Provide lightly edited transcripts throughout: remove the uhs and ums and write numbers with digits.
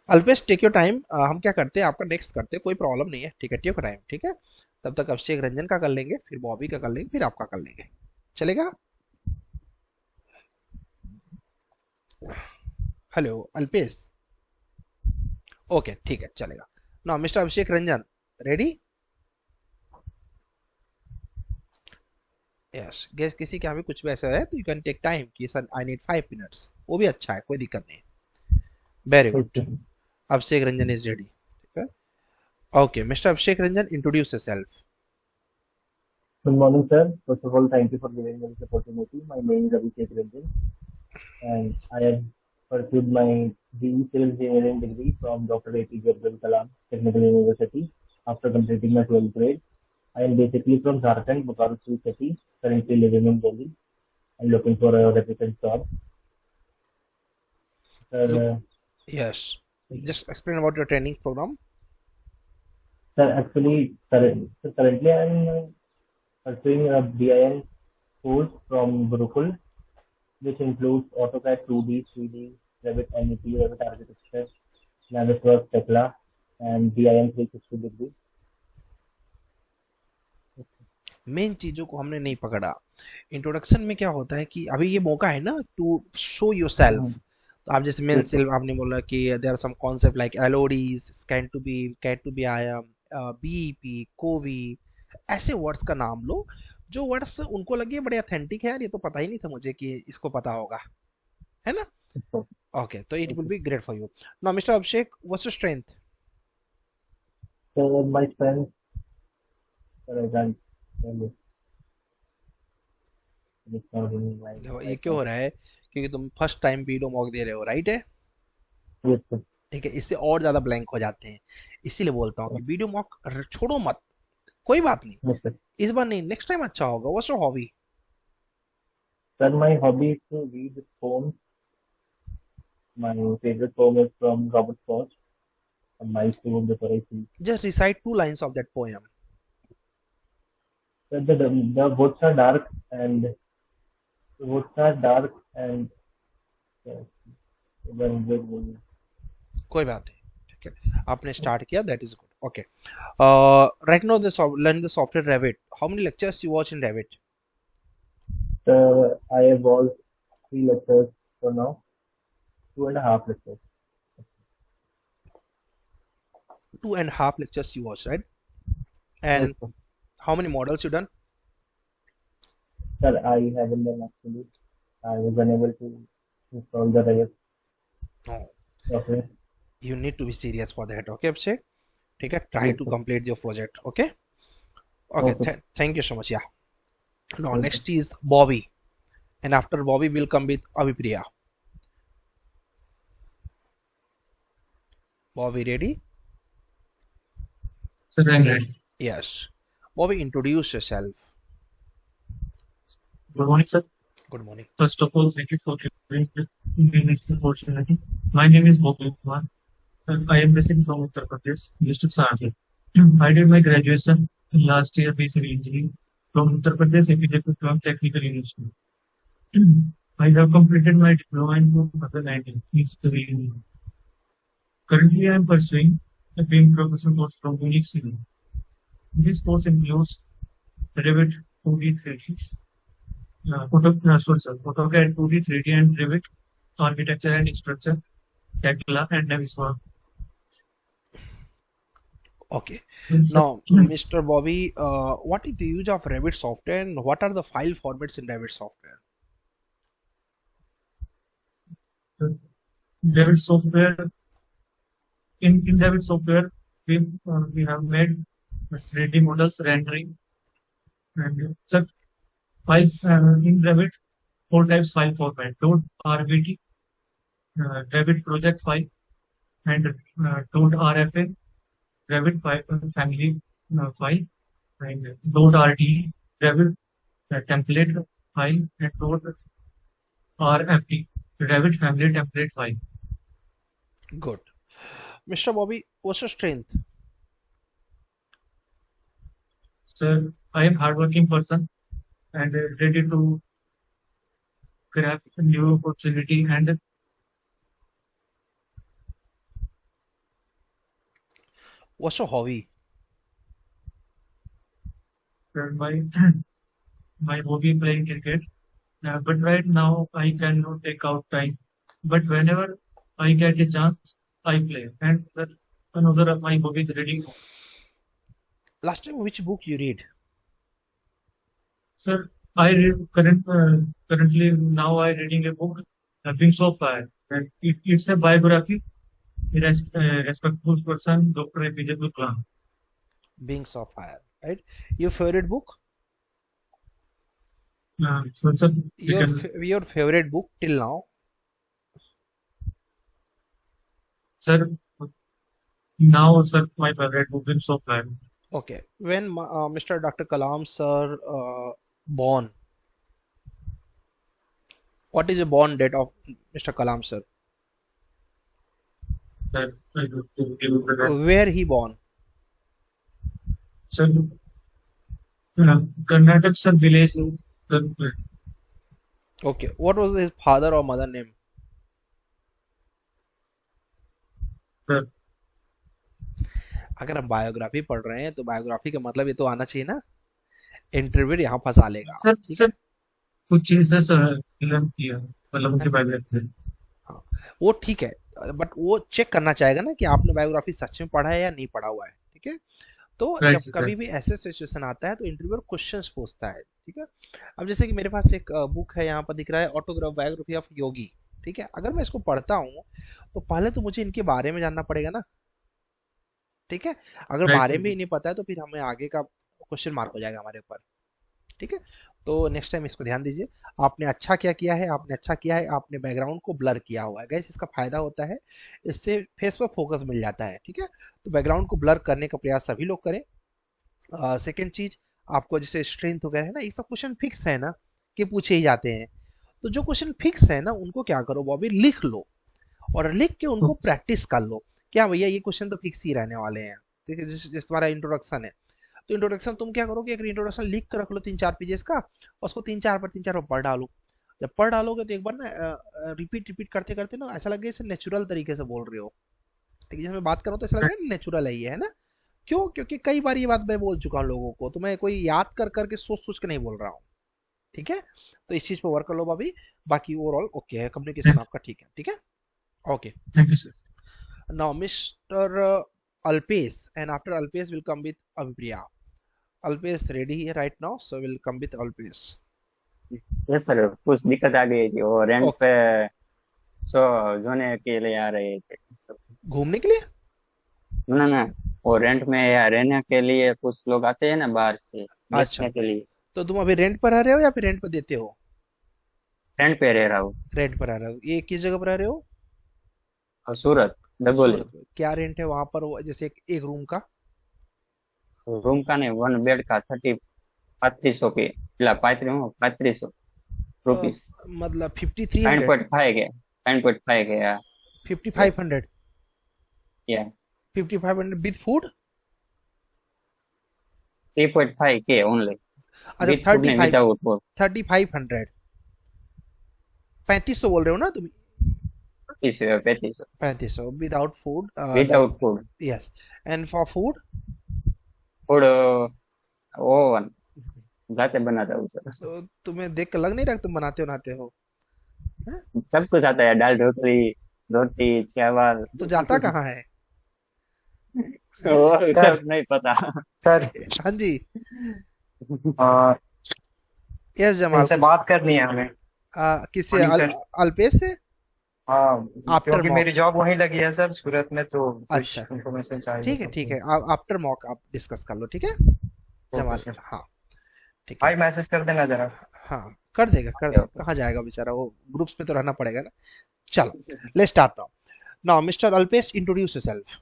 Alpesh take your time. हम क्या करते हैं, आपका नेक्स्ट करते हैं, कोई प्रॉब्लम नहीं है, ठीक है, टेक योर टाइम, ठीक है। तब तक अभिषेक रंजन का कर लेंगे, फिर बॉबी का कर लेंगे, फिर आपका कर लेंगे, चलेगा? हेलो अल्पेश। ओके ठीक है, चलेगा। Now mister Abhishek Ranjan, ready? Yes, guess किसी के यहाँ भी कुछ भी ऐसा है तो यू कैन टेक टाइम कि सर आई नीड 5 मिनट्स, वो भी अच्छा है, कोई दिक्कत नहीं। Very good. Okay. Abhishek Ranjan is ready, ठीक है। Okay mister Abhishek Ranjan, introduce yourself. Good morning, sir. First of all, thank you for giving me this opportunity. My name is Abhishek Ranjan, and I have pursued my BE Civil Engineering degree from Dr. APJ Abdul Kalam Technical University after completing my 12th grade. I am basically from Jharkhand, Bokaro Sri City, currently living in Delhi and looking for a reputed job. Sir, yes, just explain about your training program. currently I am pursuing a BIN course from Gurukul, which includes AutoCAD 2D, 3D, Revit MEP, Revit Architecture, Navisworks, Tekla, and BIM 360 degree. Main चीजों को हमने नहीं पकड़ा। Introduction में क्या होता है कि अभी ये मौका है ना टू शो योर सेल्फ। तो आप जैसे मेन Yes, sir. सेल्फ आपने बोला कि there are some concept like LODs, scan to B, CAD to BIM, BEP, COBie, ऐसे वर्ड्स का नाम लो जो वर्ड्स उनको लगे बड़े ऑथेंटिक है, यार ये तो पता ही नहीं था मुझे कि इसको पता होगा, है ना? Yes, sir. ओके, तो it will Okay. Be great for you. Now mister Abhishek, what's your strength? So my friends, sir, I can't tell you. It's not in my mind देखो ये right क्यों now. हो रहा है, क्योंकि तुम first time video mock दे रहे हो, राइट है? Yes, sir. ठीक है, इससे और ज्यादा ब्लैंक हो जाते हैं। इसीलिए बोलता हूँ कि वीडियो मॉक छोड़ो मत, कोई बात नहीं, Yes, sir. इस बार नहीं, नेक्स्ट टाइम अच्छा होगा। What's your hobby? Sir, my hobby is to read poems. My favorite poem is from Robert Frost, A Milestone Before I Sleep. Just recite 2 lines of that poem. Sir, the woods are dark and the woods are dark and uh, when कोई बात नहीं, ठीक है, आपने start किया, that is good, okay. Right now this learn the software Revit, how many lectures you watch in Revit? I have watched 3 lectures for now, 2.5 lectures. 2.5 lectures you watch, right? Yes, And sir. how many models you done? Sir, I haven't done actually. I was unable to install the Revit No, software. you need to be serious for that, okay Abhishek? ठीक है, try Yes, to sir. complete your project, okay? Okay, Okay. thank you so much, yeah. Now Okay. next is Bobby, and after Bobby will come with Avipriya. Bobby ready? Sir, I'm ready. Yes. Bobby, introduce yourself. Good morning, sir. Good morning. First of all, thank you for giving me this opportunity. My name is Bhopal Kumar, and I am based from Uttar Pradesh, district Saharanpur. I did my graduation in last year BCV Engineering from Uttar Pradesh APJ Gurgaon Technical University. I have completed my diploma in 2019 in civil engineering. Currently, I am pursuing a being professional course from Unix Civil. This course includes Revit 2D 3D, AutoCAD 2D, 3D, and Revit, architecture and structure, Tekla, and Navisworks. Okay. So, Now, Mr. Bobby, what is the use of Revit software and what are the file formats in Revit software? Revit software, in Revit software, we have made 3D models rendering and such file in Revit, 4 types file format: .rbd, Revit project file, and .rfa, Revit file, family file, and .rd, Revit template file, and .rfd, Revit family template file. Good. Mr. Bobby, what's your strength? So I am hardworking person and ready to grab a new opportunity and What's your hobby? My my hobby playing cricket. But right now I cannot take out time. But whenever I get a chance, I play. And another of my hobby is reading. Last time, which book you read? Sir, I read currently now I reading a book, Wings of Fire. And it's a biography. A respectful person, Dr. APJ Abdul Kalam. Wings of Fire, right? Your favorite book? So sir, we Your can, your favorite book till now? sir, now sir, my favorite book, Wings of Fire. Okay. When Mr. Dr. Kalam sir born, what is the born date of Mr. Kalam sir? Sir, I have to give you the Where he born? sir, Karnataka sir village. Sir, Okay. What was his father or mother name? sir, अगर हम biography पढ़ रहे हैं तो biography का मतलब ये तो आना चाहिए ना, इंटरव्यू यहाँ फंसा लेगा। सर, ठीक सर है। कुछ चीजें सर फिल्म किया मतलब उनके बायोग्राफी से। हाँ, वो ठीक है, बट वो चेक करना चाहेगा ना कि आपने बायोग्राफी सच में पढ़ा है या नहीं पढ़ा हुआ है। ठीक है। तो राइट जब सर, कभी राइट भी सर। ऐसे सिचुएशन आता है तो इंटरव्यूअर क्वेश्चंस पूछता है। ठीक है। अब जैसे कि मेरे पास एक बुक है, यहाँ पर दिख रहा है ऑटोग्राफ बायोग्राफी ऑफ योगी। ठीक है। अगर मैं इसको पढ़ता हूँ तो पहले तो मुझे इनके बारे में जानना पड़ेगा ना। ठीक है। अगर राइट बारे सर, में ही नहीं पता है तो फिर हमें आगे का क्वेश्चन मार्क हो जाएगा हमारे ऊपर। ठीक है। तो नेक्स्ट टाइम इसको ध्यान दीजिए। आपने अच्छा क्या किया है, आपने अच्छा किया है, आपने बैकग्राउंड को ब्लर किया हुआ है। गैस इसका फायदा होता है, इससे फेस पर फोकस मिल जाता है। ठीक है। तो बैकग्राउंड को ब्लर करने का प्रयास सभी लोग करें। सेकेंड चीज, आपको जैसे स्ट्रेंथ वगैरह है ना, ये सब क्वेश्चन फिक्स है ना कि पूछे ही जाते हैं। तो जो क्वेश्चन फिक्स है ना उनको क्या करो बॉबी, लिख लो और लिख के उनको प्रैक्टिस कर लो। क्या भैया ये क्वेश्चन तो फिक्स ही रहने वाले हैं। ठीक है। जिस तुम्हारा इंट्रोडक्शन है, तो इंट्रोडक्शन तुम क्या करो कि एक इंट्रोडक्शन लिख कर रख लो 3-4 पेजेस का, और उसको 3-4 बार पढ़ डालो। जब पढ़ डालोगे तो एक बार ना रिपीट रिपीट करते करते ना ऐसा लगे जैसे नेचुरल तरीके से बोल रहे हो। ठीक है। जैसे मैं बात कर रहा हूँ तो ऐसा लग रहा है नेचुरल है ये, है ना। क्यों? क्योंकि कई बार ये बात मैं बोल चुका हूँ लोगों को, तो मैं कोई याद कर करके सोच सोच के नहीं बोल रहा हूँ। ठीक है। तो इस चीज पे वर्क कर लो भाभी। बाकी ओवरऑल ओके है, कम्युनिकेशन आपका ठीक है। ठीक है। Okay. Thank you sir. Now mister Alpesh, and after Alpesh will come with Abhipriya. Alpesh ready है right now, so will come with Alpesh. Yes sir, कुछ दिक्कत आ गई थी, वो रेंट ओके। पे सो जोने के लिए आ रहे थे। घूमने के लिए? ना ना, वो रेंट में या रहने के लिए कुछ लोग आते हैं ना बाहर से अच्छा। देखने के लिए। तो तुम अभी रेंट पर रह रहे हो या फिर रेंट पर देते हो? रेंट पे रह रहा हूँ। रेंट पर रह रहे हो। ये किस जगह पर रह रहे हो? और सूरत डबोली। सूरत में। क्या रेंट है वहां पर, जैसे एक रूम का? रूम का नहीं, वन बेड का 3500 पे, इला 3500 रुपीस। मतलब 5300? 9.5 गया, 9.5 गया। 5500? या 5500 विद फूड? 3.5 के ओनली, अच्छा विथ फूड थर्टी नहीं, फाइव विदाउट फूड। 3500। 3500 बोल रहे हो ना तुम? 3500 3500 without food, that's without food. Yes. And for food? Food oven जाते बनाता हूँ सर। तो तुम्हें देख कर लग नहीं रहा कि तुम बनाते बनाते हो? हैं? सब कुछ आता है, दाल ढोकली, रोटी, चावल। तो जाता कहाँ है? वो सर सब नहीं पता। सर हाँ जी। आ, यस जमाल, इनसे कुछ बात करनी है हमें। किससे? Morning sir. अल्पेश से? हाँ, आफ्टर क्योंकि मॉक? मेरी जॉब वहीं लगी है सर सूरत में, तो कुछ अच्छा इन्फॉर्मेशन चाहिए ठीक है, तो। ठीक है। आफ्टर मॉक आप डिस्कस कर लो। ठीक है ओके जमाल। सर। हाँ ठीक है। भाई मैसेज कर देना जरा। हाँ कर देगा, कर ओके देगा। ओके। कहाँ जाएगा बेचारा, वो ग्रुप्स में तो रहना पड़ेगा ना। चलो let's start now. Now mister Alpesh, introduce yourself.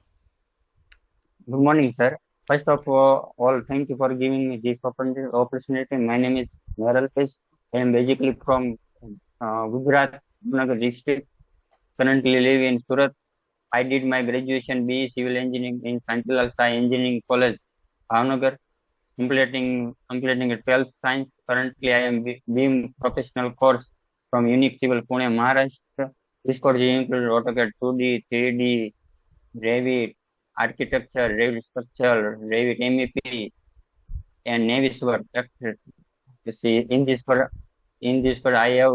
Good morning, sir. First of all, thank you for giving me this opportunity. My name is Meral Pesh. I am basically from Gujarat, Nagar district. Currently live in Surat. I did my graduation BE Civil Engineering in Santilal Sai Engineering College, Bhavnagar. Completing a 12th science. Currently, I am being professional course from Unique Civil Pune, Maharashtra. This course includes AutoCAD 2D, 3D, Revit. architecture, Revit structure, Revit MEP, and Navisworks, etc. You see, in this part, I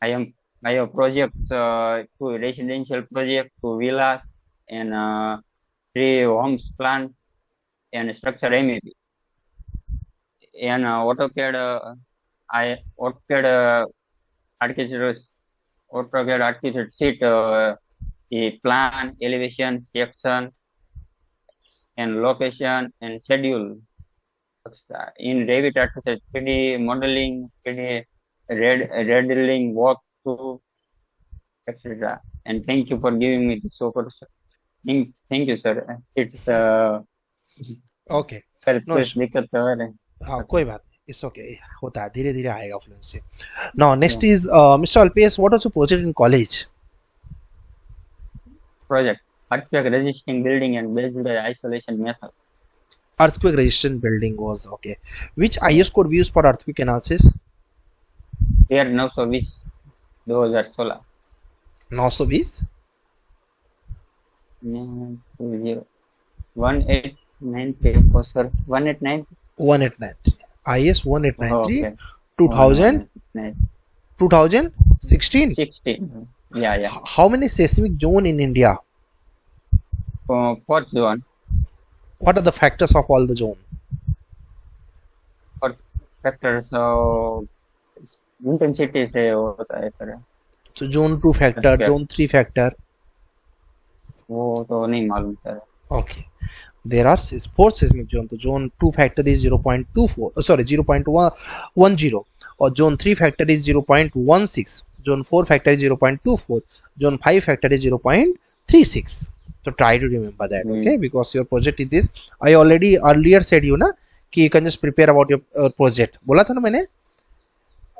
am I have projects to residential project to villas and three homes plan and structure MEP and AutoCAD. AutoCAD architecture AutoCAD architecture sheet, the plan, elevation, section, and location and schedule. In Revit architecture, 3D modeling, 3D rendering, walkthrough, etc. And thank you for giving me this opportunity. Thank you, sir. It's okay, sir no कुछ issue. दिक्कत तो है नहीं। हाँ, Okay. कोई बात नहीं, it's okay, होता है, धीरे धीरे आएगा fluency. Now Yeah. Next is mister Alpesh, what was your project in college? Project earthquake resisting building and based on isolation method. Earthquake resistant building was okay. Which Yeah. IS code we use for earthquake analysis? Year 920 2016 920 1893 sir 189. 1893, IS Oh, 1893, okay. 2000, 189 2016. 16. Yeah. How many seismic zone in India? Fourth zone. What are the factors of all the zone? Fourth factor. So intensity से होता है sir. So zone 2 factor, क्या zone 3 factor. वो तो नहीं मालूम sir. Okay. There are four seismic zone. So zone 2 factor is 0.24, sorry, 0.10, or zone 3 factor is 0.16, zone 4 factor is 0.24, zone 5 factor is 0.36. So try to remember that, okay? Because your project is this. I already earlier said you ना कि you can just prepare about your project. बोला था ना मैंने?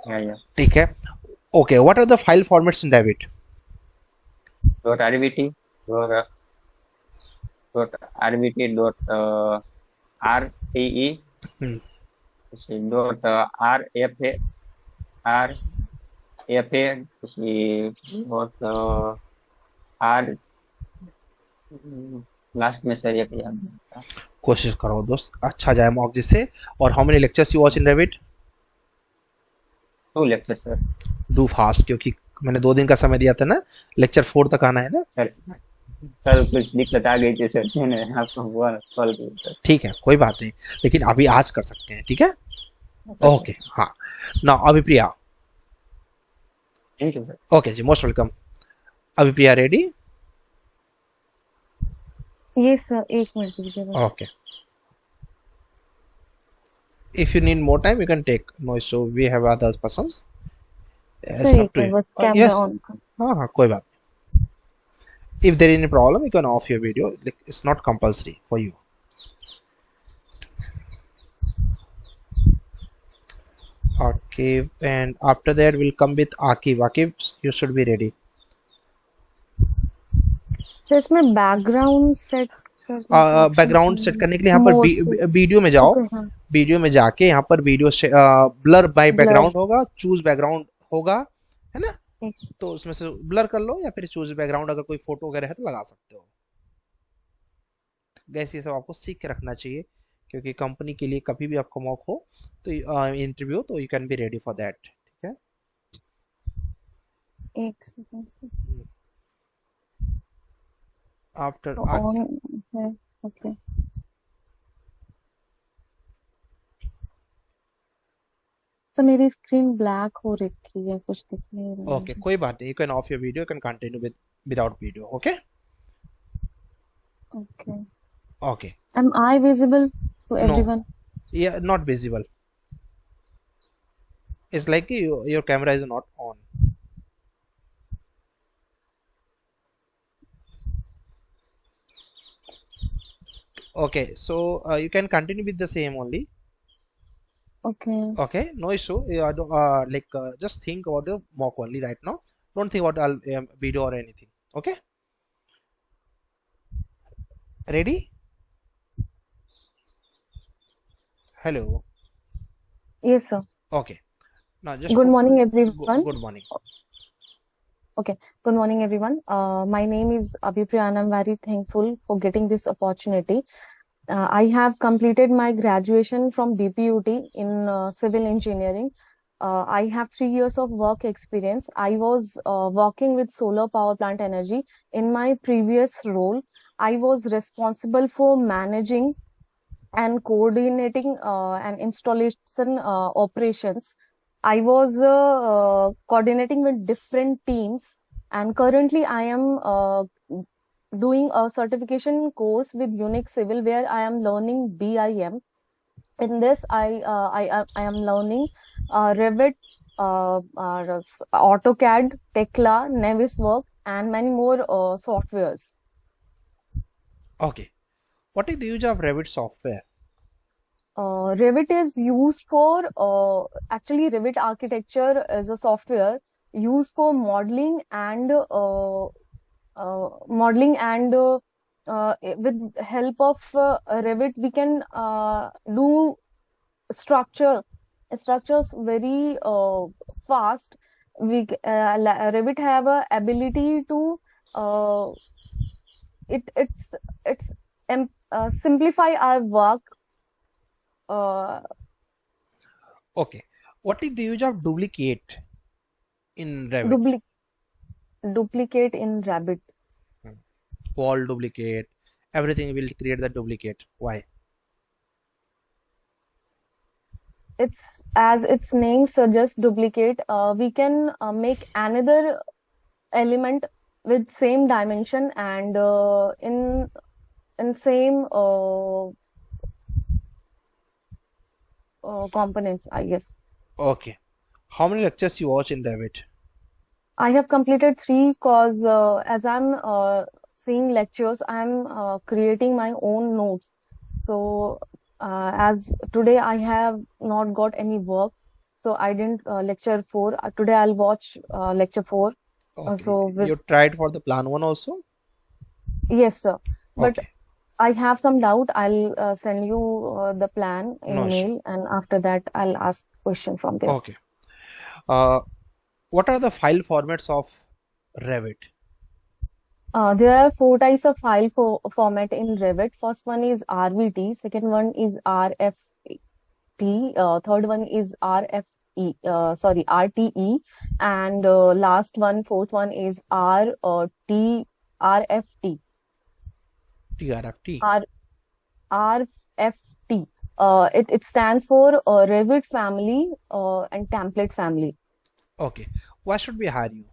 Yeah. ठीक है. Okay. What are the file formats in Revit? .rbt .rbt .rte Hmm. dot rfa પછી dot r last में सर एक याद नहीं था। कोशिश करो दोस्त, अच्छा जाए मॉक जिससे। और how many lectures you watch in Revit? 2 lecture sir. Do fast, क्योंकि मैंने 2 दिन का समय दिया था ना, लेक्चर 4 तक आना है ना। सर कुछ दिक्कत आ गई थी सर, मैंने आपको वो कॉल किया। ठीक है, कोई बात नहीं, लेकिन अभी आज कर सकते हैं, ठीक है? ओके, हाँ। ना Abhipriya. Thank you sir. Okay जी, most welcome. Abhipriya ready? Yes sir, एक मिनट दीजिए बस। Okay, if you need more time you can take, no issue, we have other persons. Sir एक मिनट, कैमरा ऑन कर। हाँ, कोई बात। If there is any problem, you can off your video. It's not compulsory for you. Okay, and after that we'll come with Akib. Akib, you should be ready. तो इसमें background set background set करने के लिए यहाँ पर video में जाओ। Video में जाके यहाँ पर वीडियो ब्लर बाय बैकग्राउंड होगा, चूज बैकग्राउंड होगा, है ना? तो उसमें से ब्लर कर लो, या फिर चूज बैकग्राउंड, अगर कोई फोटो वगैरह है तो लगा सकते हो। गैस ये सब आपको सीख के रखना चाहिए, क्योंकि कंपनी के लिए कभी भी आपको मौका हो तो इंटरव्यू, तो you can be ready for that, ठीक है? एक सेकंड आफ्टर ऑन है। ओके, तो मेरी स्क्रीन ब्लैक हो रखी है, कुछ दिख नहीं रहा है। ओके, कोई बात नहीं, you can of your video, you can continue without video, okay? Okay, Okay. Am I visible to everyone? Yeah, not visible. It's like your camera is not on. Okay, so you can continue with the same only. Okay. No issue. Just think about the mock only right now. Don't think about video or anything. Okay. Ready? Hello. Yes sir. Okay. Now just Good morning everyone. Good morning. Okay. Good morning, everyone. My name is Abhipriya and I'm very thankful for getting this opportunity. I have completed my graduation from BPUT in civil engineering. I have 3 years of work experience. I was working with solar power plant energy. In my previous role, I was responsible for managing and coordinating and installation operations. I was coordinating with different teams, and currently I am doing a certification course with Unix Civil where I am learning BIM. In this, I am learning Revit, AutoCAD, Tekla, Navisworks, and many more softwares. Okay. What is the use of Revit software? Revit is used for actually Revit architecture is a software used for with help of Revit we can do structures very fast. Revit have a ability to uh, it's simplify our work. Okay. What is the use of duplicate in Revit? Dupli Duplicate in Rabbit. Wall duplicate. Everything will create the duplicate. Why? It's as its name suggests, duplicate. We can make another element with same dimension and in same components, I guess. Okay. How many lectures you watch in Revit? I have completed 3 cause as I'm seeing lectures, I'm creating my own notes. So as today I have not got any work, so I didn't lecture 4. Today I'll watch lecture 4. So Okay. You tried for the plan one also? yes, sir. But Okay. I have some doubt. I'll send you the plan No in issue. mail, and after that I'll ask question from there. Okay. Uh, what are the file formats of Revit? There are 4 types of file format in Revit. First one is RVT, second one is RFT, third one is RTE, and fourth one is RFT. TRFT. RFT. It stands for Revit family and template family. Okay. Why should we hire you?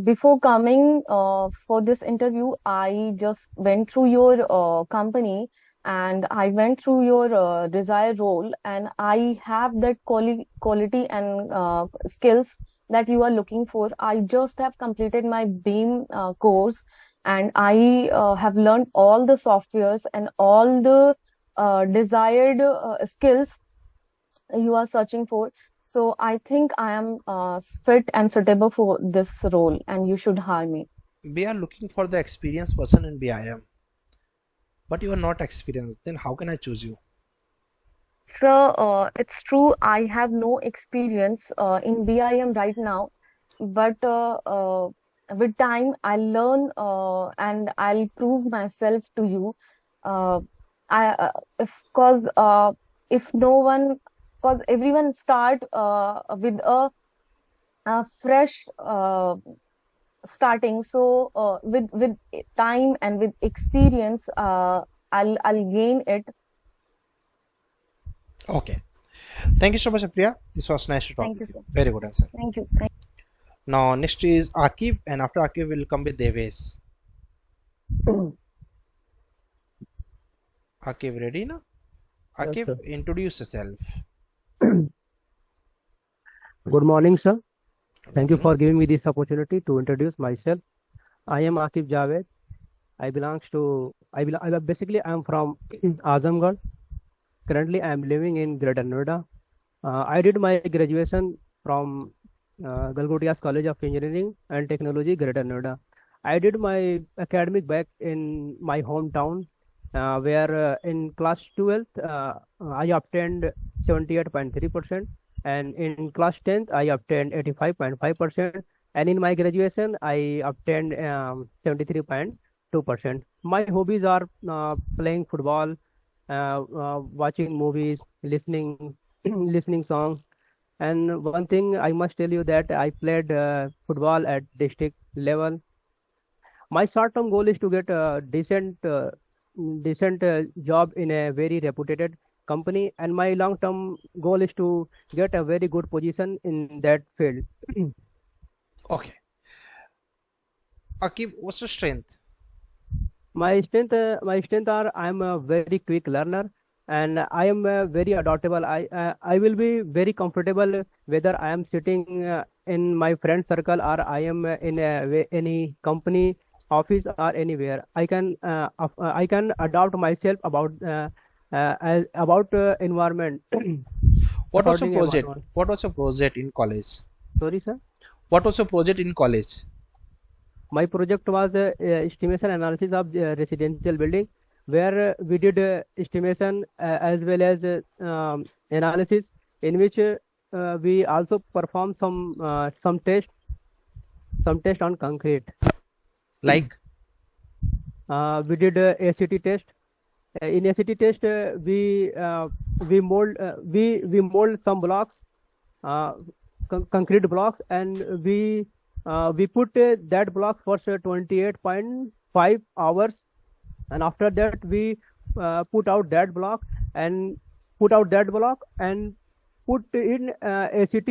Before coming for this interview, I just went through your company and I went through your desired role, and I have that quality and skills that you are looking for. I just have completed my BEAM course, and I have learned all the softwares and all the desired skills you are searching for. So I think I am fit and suitable for this role, and you should hire me. We are looking for the experienced person in BIM, but you are not experienced. Then how can I choose you? So it's true, I have no experience in BIM right now, but with time I'll learn and I'll prove myself to you. Uh, if no one, because everyone start with a fresh starting. So with time and with experience, I'll gain it. Okay. Thank you so much, Priya. This was nice to talk Thank you, with you. sir. Very good answer. Thank you. Now, next is Akib, and after Akib will come with Deves. Akib, ready now? Yes, Akib, sir. introduce yourself. Good morning, sir. Thank you Morning. for giving me this opportunity to introduce myself. I am Akib Javed. Basically, I am from Azamgarh. Currently, I am living in Greater Noida. I did my graduation from Galgodias College of Engineering and Technology, Greater Noida. I did my academic back in my hometown, where in class 12th, I obtained 78.3%. And in class 10th, I obtained 85.5%. And in my graduation, I obtained 73.2%. My hobbies are playing football, watching movies, listening listening songs. And one thing I must tell you that I played football at district level. My short-term goal is to get a decent job in a very reputed company, and my long-term goal is to get a very good position in that field. Okay. Akib, what's your strength? My strength are I'm a very quick learner, and I am very adaptable. I will be very comfortable whether I am sitting in my friend circle or I am in any company office or anywhere. I can adapt myself about environment What was your according project? environment. What was your project in college? Sorry, sir. What was your project in college? My project was estimation analysis of residential building, where we did estimation as well as analysis, in which we also performed some test on concrete. Like, We did ACT test. In ACT test, we mold some blocks, uh, concrete blocks, and we put that block for 28.5 hours, and after that we put out that block and put in ACT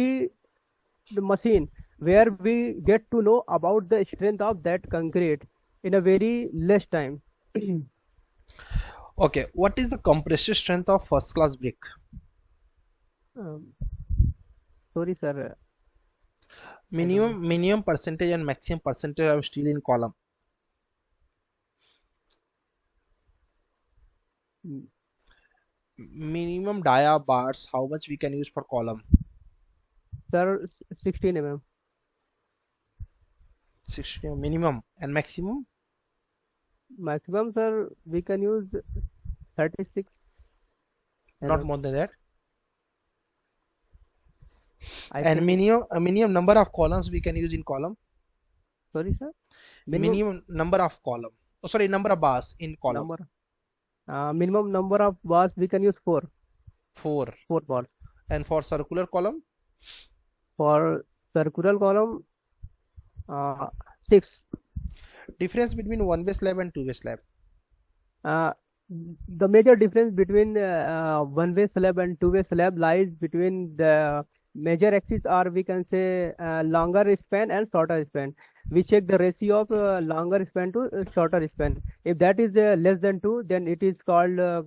machine, where we get to know about the strength of that concrete in a very less time. okay, what is the compressive strength of first class brick? Um, Sorry, sir. I don't know. Minimum percentage and maximum percentage of steel in column. Mm, Minimum dia bars, how much we can use per column? Sir, 16 mm. 60 minimum, and maximum? Maximum, sir, we can use 36 Not mm. more than that. I And think. minimum number of columns we can use in column. Sorry, sir. Minimum Minimum number of column. Oh, sorry, number of bars in column. minimum number of bars we can use 4 4. bars. And for circular column, For circular column, 6. difference between one way slab and two way slab. Uh, the major difference between one-way slab and two-way slab lies between the major axis, or we can say longer span and shorter span. We check the ratio of longer span to shorter span. If that is less than 2, then it is called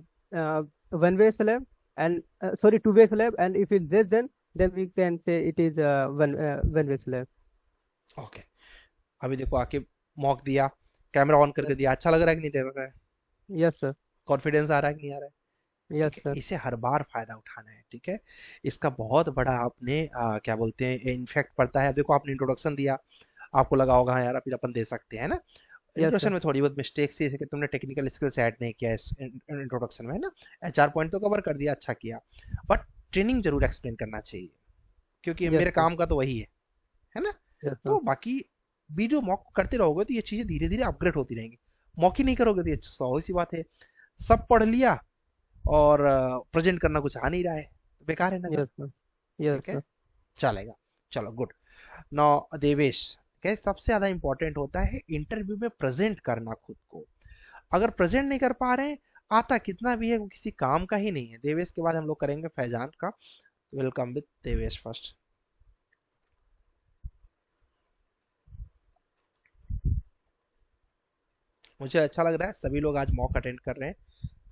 one-way slab, and sorry, two-way slab. And if it's less than, then we can say it is one-way slab. Okay, अभी देखो आके mock दिया, camera on करके दिया, अच्छा लग रहा है कि नहीं लग रहा है? Yes, sir. कॉन्फिडेंस आ रहा है कि नहीं आ रहा है? Yes, ठीक है, sir. इसे हर बार फायदा उठाना है, ठीक है। इसका बहुत बड़ा आपने क्या बोलते हैं इनफेक्ट पड़ता है। देखो आपने इंट्रोडक्शन दिया, आपको लगा होगा हाँ यार फिर अपन दे सकते हैं ना। Yes, introduction sir. में थोड़ी बहुत मिस्टेक्स थी, जैसे कि तुमने टेक्निकल स्किल्स ऐड नहीं किया इस इंट्रोडक्शन में, है ना। एचआर पॉइंट तो कवर कर दिया, अच्छा किया, बट ट्रेनिंग जरूर एक्सप्लेन करना चाहिए, क्योंकि Yes, मेरे sir. काम का तो वही है ना। Yes, sir. तो बाकी वीडियो मॉक करते रहोगे तो ये चीजें धीरे धीरे अपग्रेड होती रहेंगी। मॉक ही नहीं करोगे तो ये सौ सी बात है, सब पढ़ लिया और प्रेजेंट करना कुछ आ नहीं रहा है, तो बेकार है ना। Yes, sir. Yes, ठीक है, sir. चलेगा, चलो गुड। नाउ देवेश, क्या सबसे ज्यादा इंपॉर्टेंट होता है इंटरव्यू में प्रेजेंट करना खुद को। अगर प्रेजेंट नहीं कर पा रहे हैं, आता कितना भी है वो किसी काम का ही नहीं है। देवेश के बाद हम लोग करेंगे फैजान का। Welcome with Devesh first. मुझे अच्छा लग रहा है सभी लोग आज मॉक अटेंड कर रहे हैं।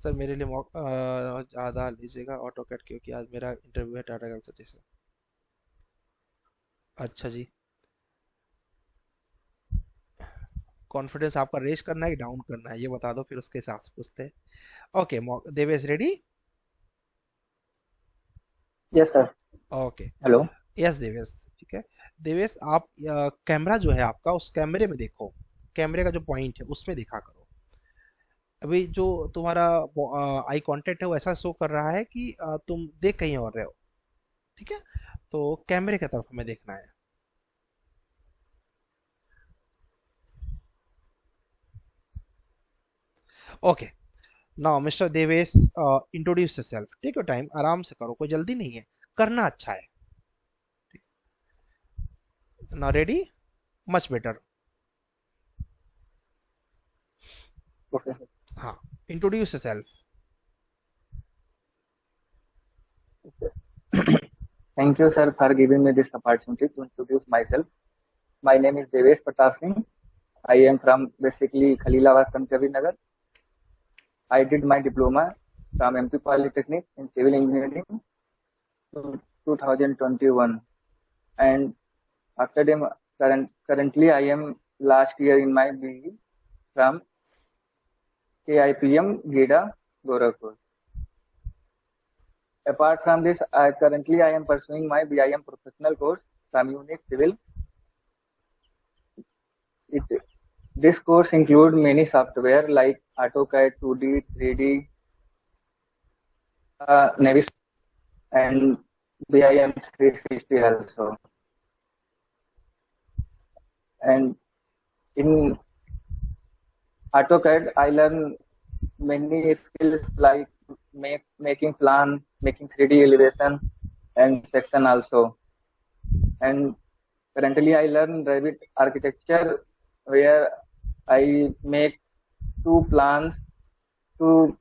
सर मेरे लिए मॉक ज़्यादा लीजिएगा ऑटो कैट, क्योंकि आज मेरा इंटरव्यू है टाटा कंसल्टेंसी से। अच्छा जी, कॉन्फिडेंस आपका रेस करना है कि डाउन करना है ये बता दो, फिर उसके हिसाब से पूछते हैं। Okay, Devesh ready? Yes, sir. Okay, Hello. Yes Devesh, ठीक है। देवेश आप कैमरा जो है आपका, उस कैमरे में देखो, कैमरे का जो पॉइंट है उसमें देखा करो। अभी जो तुम्हारा आई कांटेक्ट है वो ऐसा शो कर रहा है कि तुम देख कहीं और रहे हो। ठीक है, तो कैमरे की तरफ हमें देखना है। Okay, now mister Devesh, introduce yourself, take your time, आराम से करो, कोई जल्दी नहीं है, करना अच्छा है। Now ready, much better. Okay. हाँ, introduce yourself. Thank you, sir, for giving me this opportunity to introduce myself. My name is Devesh Pratap Singh. I am from basically Khalilabad, Sankavi Nagar. I did my diploma from MP Polytechnic in Civil Engineering to 2021, and after them, currently I am last year in my BE from KIPM GEDA Gorakhpur. Apart from this, currently I am pursuing my BIM professional course from Unix Civil. This course includes many software like AutoCAD, 2D, 3D, Navis, and BIM 360 also. And in AutoCAD, I learn many skills like making plan, making 3D elevation, and section also. And currently, I learn Revit architecture, where I make two plans, two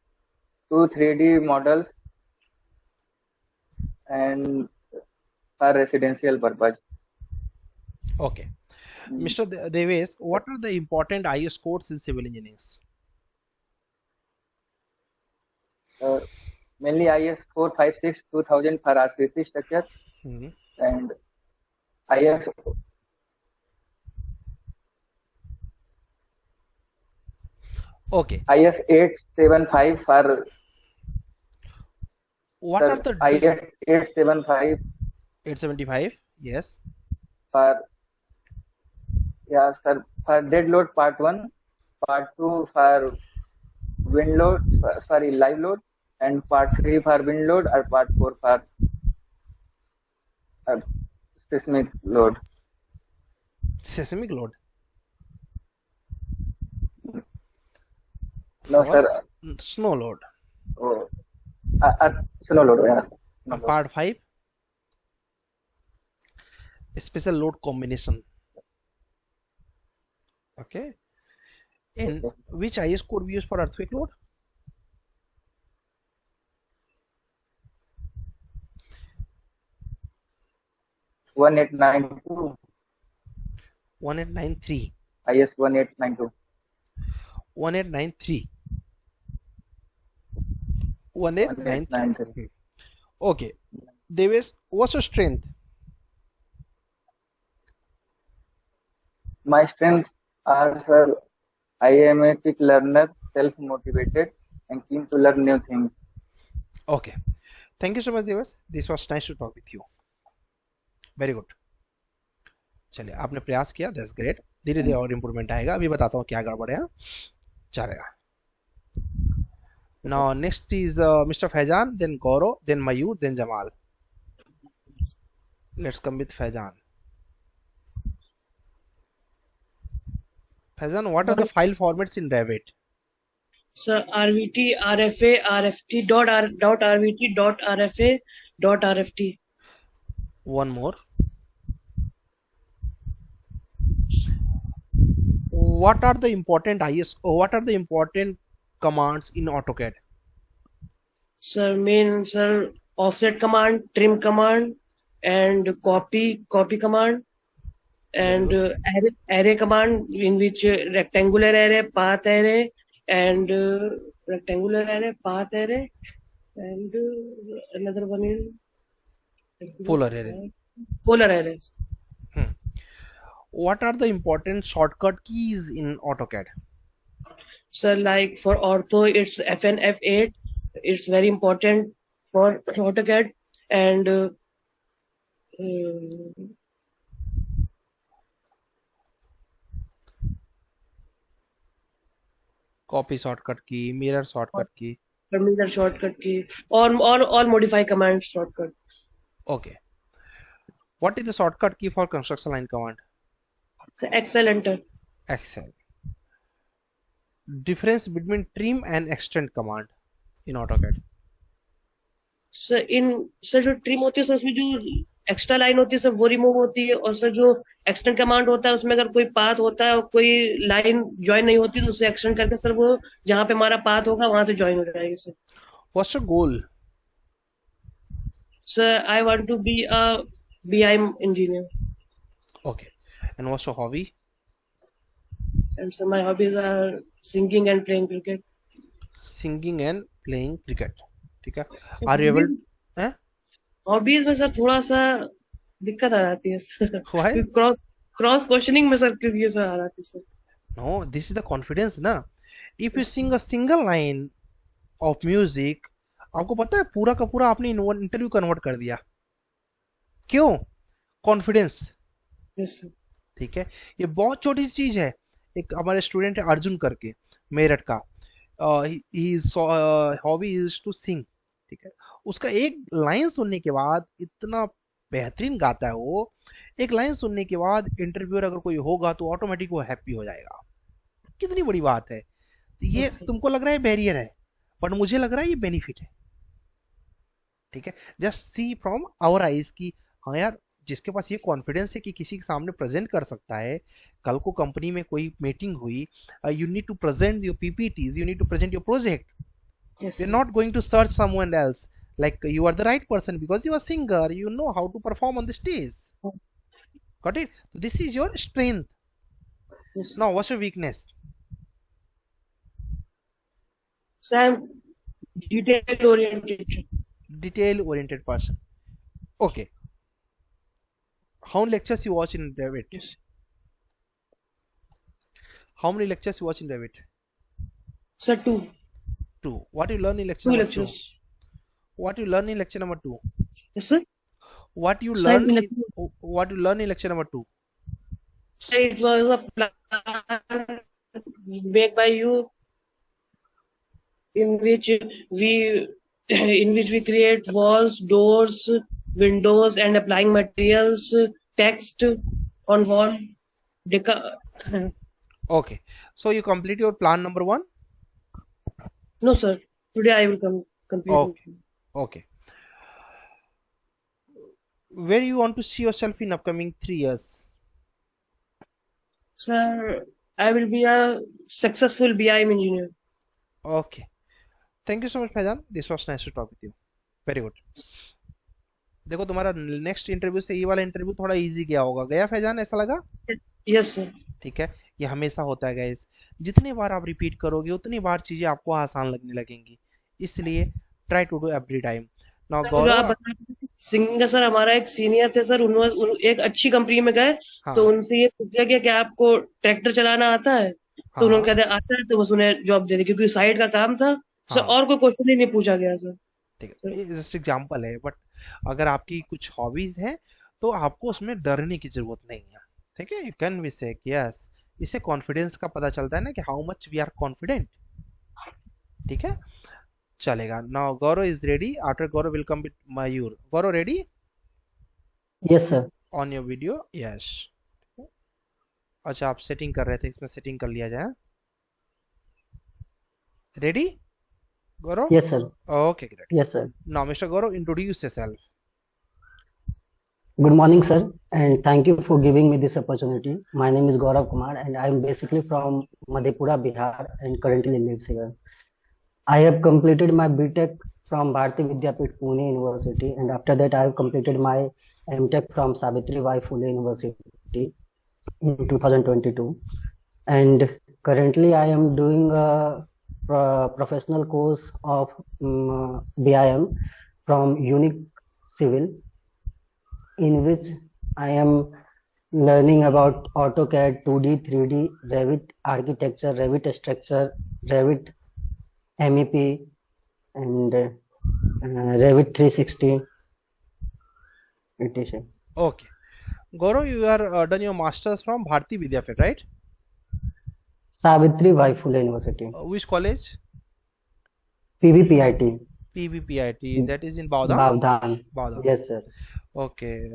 3D models, and for residential purpose. Okay, Mr. Devesh, what are the important IS codes in civil engineering? Mainly IS 456 2000 for RCC structure, and IS Okay, IS 875 for what are the IS 875 875? Yes. for sir, for dead load part 1, part 2 for wind load, sorry, live load, and part 3 for wind load, or part 4 for uh, seismic load. Seismic load? No, For sir. snow load. Oh, snow load, yes. And part 5, special load combination. Okay. In which IS code we use for earthquake load? One 1892. 1893. IS 1892. 1893. 1893. Okay. Devesh, what's your strength? My strengths are, sir, I am a quick learner, self-motivated, and keen to learn new things. Okay. Thank you so much, Devesh. This was nice to talk with you. Very good. चलिए, आपने प्रयास किया, that's great. धीरे धीरे और improvement आएगा, अभी बताता हूँ क्या गड़बड़ है। चलेगा। Now next is Mr. Faizan, then Gaurav, then Mayur, then Jamal. Let's come with Faizan. Faizan, what are the file formats in Revit? So RVT, RFA, RFT dot RVT dot RFA dot RFT. One more. What are the important what are the important commands in AutoCAD? Sir, offset command, trim command, and copy command, and array command, in which rectangular array, path array, and rectangular array, path array, and another one is polar array. Polar arrays. What are the important shortcut keys in AutoCAD? So like for ortho, it's FN F8. It's very important for AutoCAD, and copy shortcut key, mirror shortcut key. mirror shortcut key, all modify command shortcut. Okay. What is the shortcut key for construction line command? So Excel enter. Excel. Difference between trim and extend command in AutoCAD. Sir जो trim होती है sir उसमें जो extra line होती है sir वो remove होती है, और सर जो एक्सटेंड कमांड होता है उसमें अगर कोई पाथ होता है और कोई लाइन ज्वाइन नहीं होती तो उसे एक्सटेंड करके सर वो जहाँ पे हमारा पाथ होगा वहां से ज्वाइन हो जाएगी sir. What's your goal? Sir, I want to be a BI engineer. Okay. And what's your hobby? And so my hobbies are singing and playing cricket. Singing and playing cricket. ठीक है. Are you able? Eh? Hobbies में sir थोड़ा सा दिक्कत आ जाती है sir. Why? Cross questioning में sir क्योंकि ये सर आ जाती है sir. No, this is the confidence ना. If you sing a single line of music, आपको पता है पूरा का पूरा आपने इंटरव्यू कन्वर्ट कर दिया. क्यों? कॉन्फिडेंस. Yes sir. ठीक है. ये बहुत छोटी सी चीज है. एक हमारे स्टूडेंट है अर्जुन करके मेरठ का. Hobby is to sing. ठीक है. उसका एक लाइन सुनने के बाद इतना बेहतरीन गाता है वो. एक लाइन सुनने के बाद इंटरव्यूअर अगर कोई होगा तो ऑटोमेटिक वो हैप्पी हो जाएगा. कितनी बड़ी बात है. ये तुमको लग रहा है बैरियर है, बट मुझे लग रहा है ये बेनिफिट है. ठीक है. Just see from our eyes की हाँ यार जिसके पास ये कॉन्फिडेंस है कि किसी के सामने प्रेजेंट कर सकता है. कल को कंपनी में कोई मीटिंग हुई, you need to present your PPTs, you need to present your project. You are not going to search someone else. Like you are the right person because you are a singer, you know how to perform on the stage. Got it? So this is your strength. Yes. Now what's your weakness? So I'm detail oriented. Detail oriented person. Okay. How many lectures you watch in Revit? Yes. How many lectures you watch in Revit? Sir, two. What you learn in lecture Two number lectures. 2? What you learn in lecture number 2? Yes, sir. What you Sir, learn in lecture number 2? Sir, it was a plan made by you in which we create walls, doors, windows, and applying materials, text on wall. Okay. So you complete your plan number 1? No, sir. Today I will complete. Okay. Okay. Where you want to see yourself in upcoming 3 years? Sir, I will be a successful BIM engineer. Okay. Thank you so much, Faizan. This was nice to talk with you. Very good. देखो तुम्हारा next interview से ये वाला interview थोड़ा easy गया होगा. गया फैजान? ऐसा लगा? Yes sir. ठीक है. ये हमेशा होता है गाइस. जितने बार आप रिपीट करोगे उतनी बार चीजें आपको आसान लगने लगेंगी. इसलिए try to do every time. Now Gaurav, singer sir हमारा एक सीनियर थे सर, उन्होंने एक अच्छी कंपनी में गए. हाँ, तो उनसे ये पूछा गया कि आपको ट्रैक्टर चलाना आता है? तो उन्होंने कहते आता है, तो बस उन्हें जॉब दे दी क्योंकि साइड का काम था सर. हाँ. और कोई क्वेश्चन ही नहीं पूछा गया सर. ठीक है. ये जस्ट एग्जांपल है, बट अगर आपकी कुछ हॉबीज है तो आपको उसमें डरने की जरूरत नहीं है. ठीक है. You can be say yes. इससे कॉन्फिडेंस का पता चलता है ना कि how much we are confident. ठीक है. चलेगा. Now Gaurav is ready. After Gaurav will come with Mayur. Gaurav ready Yes, sir. On your video? Yes. अच्छा आप सेटिंग कर रहे थे, इसमें सेटिंग कर लिया जाए. Ready Gaurav? Yes, sir. Okay great. Yes, sir. Now mister Gaurav, introduce yourself. Good morning, sir, and thank you for giving me this opportunity. My name is Gaurav Kumar, and I am basically from Madhepura, Bihar, and currently lives here. I have completed my BTech from Bharati Vidyapeeth Pune University, and after that I have completed my MTech from Savitribai Phule University in 2022. And currently I am doing a professional course of BIM from Unique Civil, in which I am learning about AutoCAD, 2D, 3D, Revit architecture, Revit structure, Revit MEP, and Revit 360, etc. Okay. Gaurav, you are done your masters from Bharati Vidyapeeth, right? Savitribai Phule University, Which college? PVPIT. PBPIT, that is in Baudam? Bavdhan. Baudam. Yes, sir. Okay,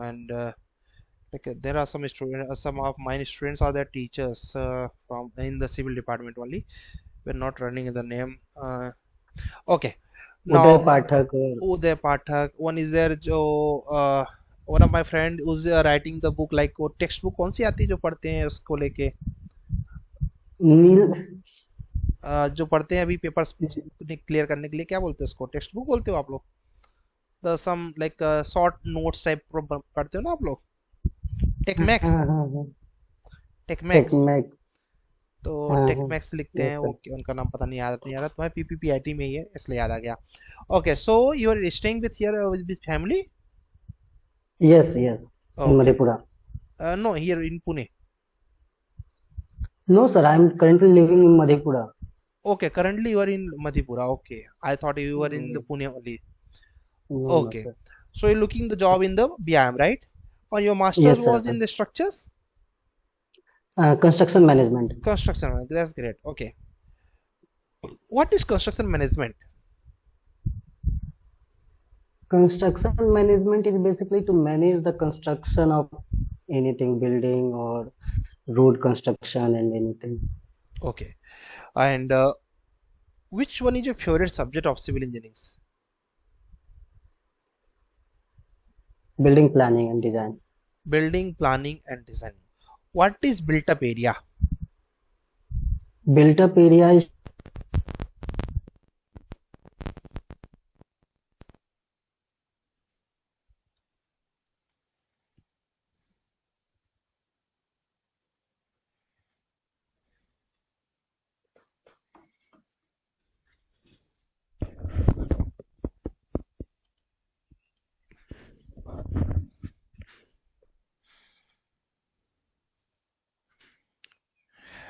and okay, there are some students, some of my students are their teachers from in the civil department only. We're not running the name. Okay, Uday now Pathak. Uday Pathak. One is there जो one of my friend who's writing the book like वो text book कौन सी आती है जो पढ़ते हैं उसको लेके Neil. जो पढ़ते हैं अभी पेपर्स क्लियर करने के लिए क्या बोलते हैं उसको टेक्स्ट बुक बोलते हो आप लोग the some like short notes type पढ़ते हो ना आप लोग टेकमैक्स हाँ हाँ हाँ टेकमैक्स टेकमैक तो हाँ हाँ टेकमैक्स लिखते यस हैं सर ओके उनका नाम पता नहीं याद नहीं आ रहा तुम्हारे पीपीपीआईटी में ही है इसलिए याद आ गया okay so you are staying with your with family yes yes in okay Madhepura no here in Pune no sir I am currently living in Madhepura okay currently you are in Madhepura okay I thought you were in the yes Pune only no no okay sir so you're looking the job in the BIM right or your master's yes was sir in the structures construction management construction management. That's great okay what is construction management construction management is basically to manage the construction of anything building or road construction and anything okay and which one is your favorite subject of civil engineering building planning and design building planning and designing what is built up area built up area is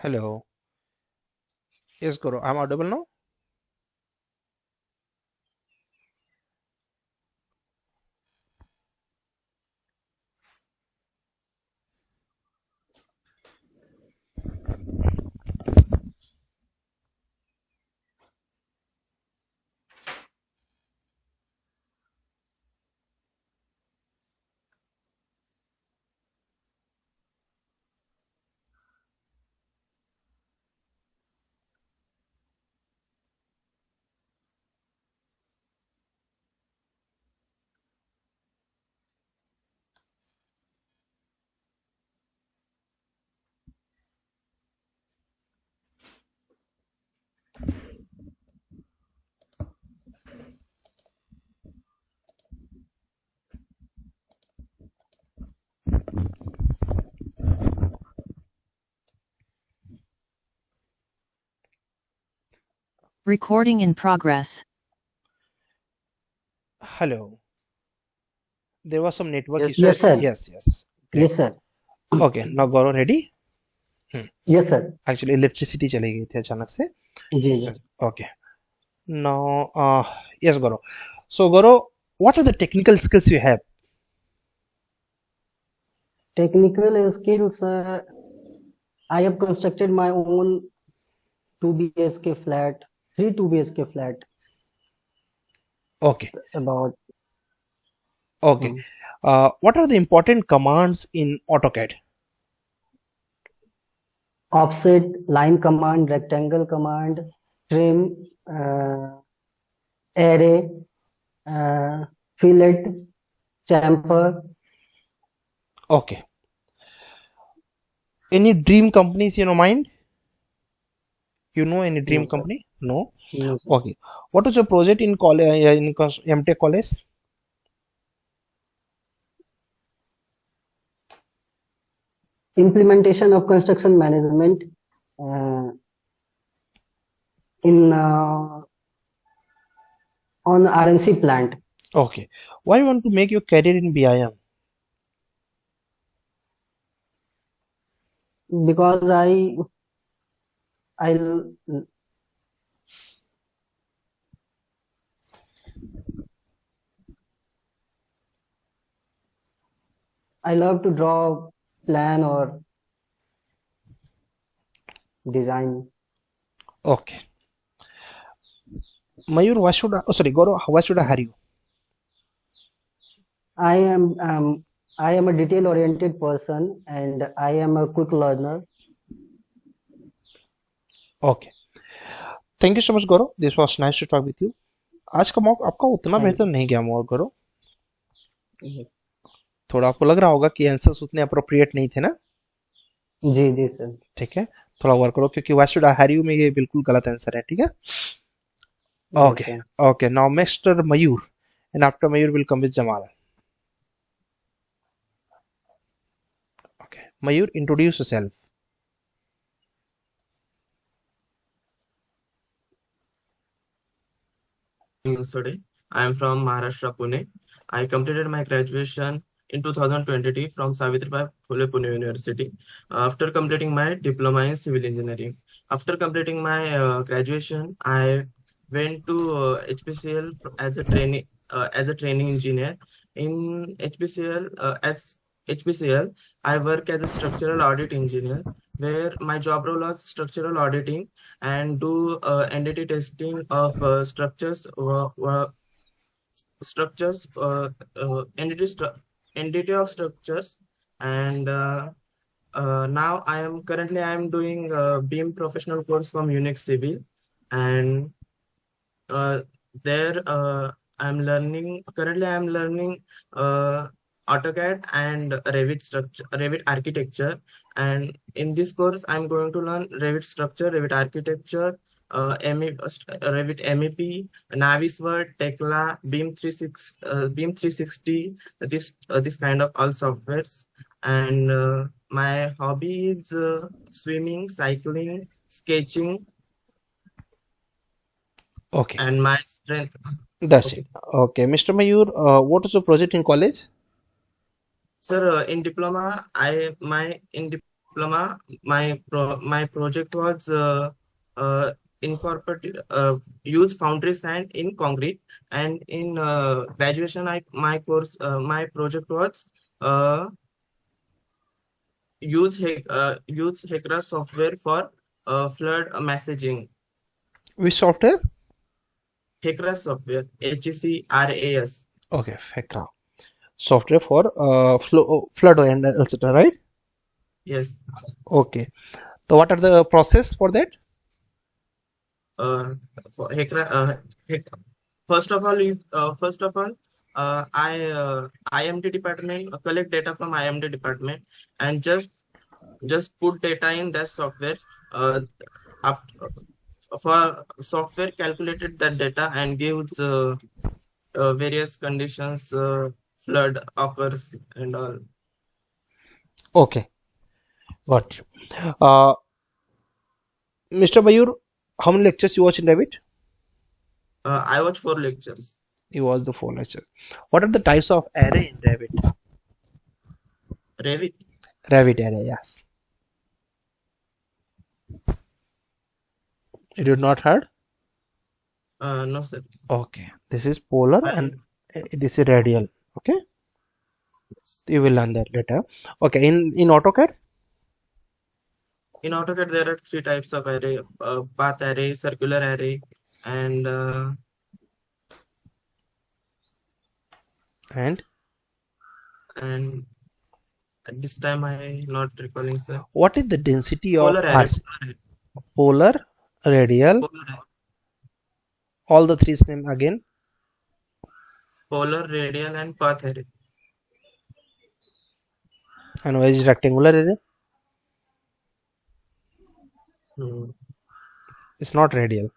hello yes Guru I'm audible now Recording in progress. hello there was some network yes issues sir yes yes great yes sir okay now Guru ready yes sir actually electricity चली गई थी अचानक से जी जी okay now yes Goro so Goro what are the technical skills you have technical skills I have constructed my own 2 BHK flat 3 2 BHK flat okay about okay what are the important commands in AutoCAD offset line command rectangle command trim array fillet chamfer okay any dream companies in your mind you know any dream no sir company no no sir okay what was your project in college in MTech college implementation of construction management uh, in on RMC plant okay why you want to make your career in BIM because I love to draw plan or design okay Mayur, why should sorry, Gaurav, why should I hire you? I am I am a detail oriented person and I am a quick learner. Okay. Thank you so much, Gaurav. This was nice to talk with you. आज का mock आपका उतना Thank बेहतर नहीं गया mock करो, you. Yes. थोड़ा आपको लग रहा होगा कि आंसर्स उतने अप्रोप्रिएट नहीं थे ना, जी सर. ठीक है, थोड़ा वर्क करो क्योंकि why should I hire you में ये बिल्कुल गलत आंसर है, ठीक है. Yes, okay sir. Okay, now mister Mayur and after Mayur will come with Jamal. Okay Mayur, introduce yourself. Today. I am from Maharashtra, Pune. I completed my graduation in 2020 from Savitribai Phule Pune University after completing my diploma in civil engineering. After completing my graduation, I went to HPCL as a training engineer. In HPCL, I work as a structural audit engineer, where my job role was structural auditing and do entity testing of structures entity of structures. And now I am doing beam professional course from Unix Civil. And uh, there I'm learning currently I'm learning AutoCAD and Revit architecture. And in this course I'm going to learn Revit structure, Revit architecture, Revit MEP, Navisworks, Tekla, Beam 360, this kind of all softwares. And my hobby is swimming, cycling, sketching, Okay, and my strength. that's Okay, it. Okay, Mr. Mayur, what is your project in college? sir. In diploma, my project was incorporate use foundry sand in concrete. And in graduation, my project was uh, use Hekra software for flood messaging. Which software? Hekra software, HECRAS. Okay, FECRA software for flood and etc. Right? Yes. Okay. So what are the process for that? For Hekra, first of all, IMD department collect data from IMD department and just put data in that software. After, for software calculated that data and gives various conditions, flood occurs and all. Okay, got you. Mr. Mayur, how many lectures you watch in Revit? I watch 4 lectures. You watch the 4 lectures. What are the types of array in Revit? Revit. Revit array, yes. You did not heard? No, sir. Okay, this is polar and this is radial. Okay, you will learn that later. Okay, in AutoCAD? In AutoCAD, there are 3 types of array: path array, circular array, and And at this time I not recalling, sir. what is the density of Polar array. polar, radial, Polar, all the three name again? polar, radial, and path array. And where is rectangular array? It's not radial,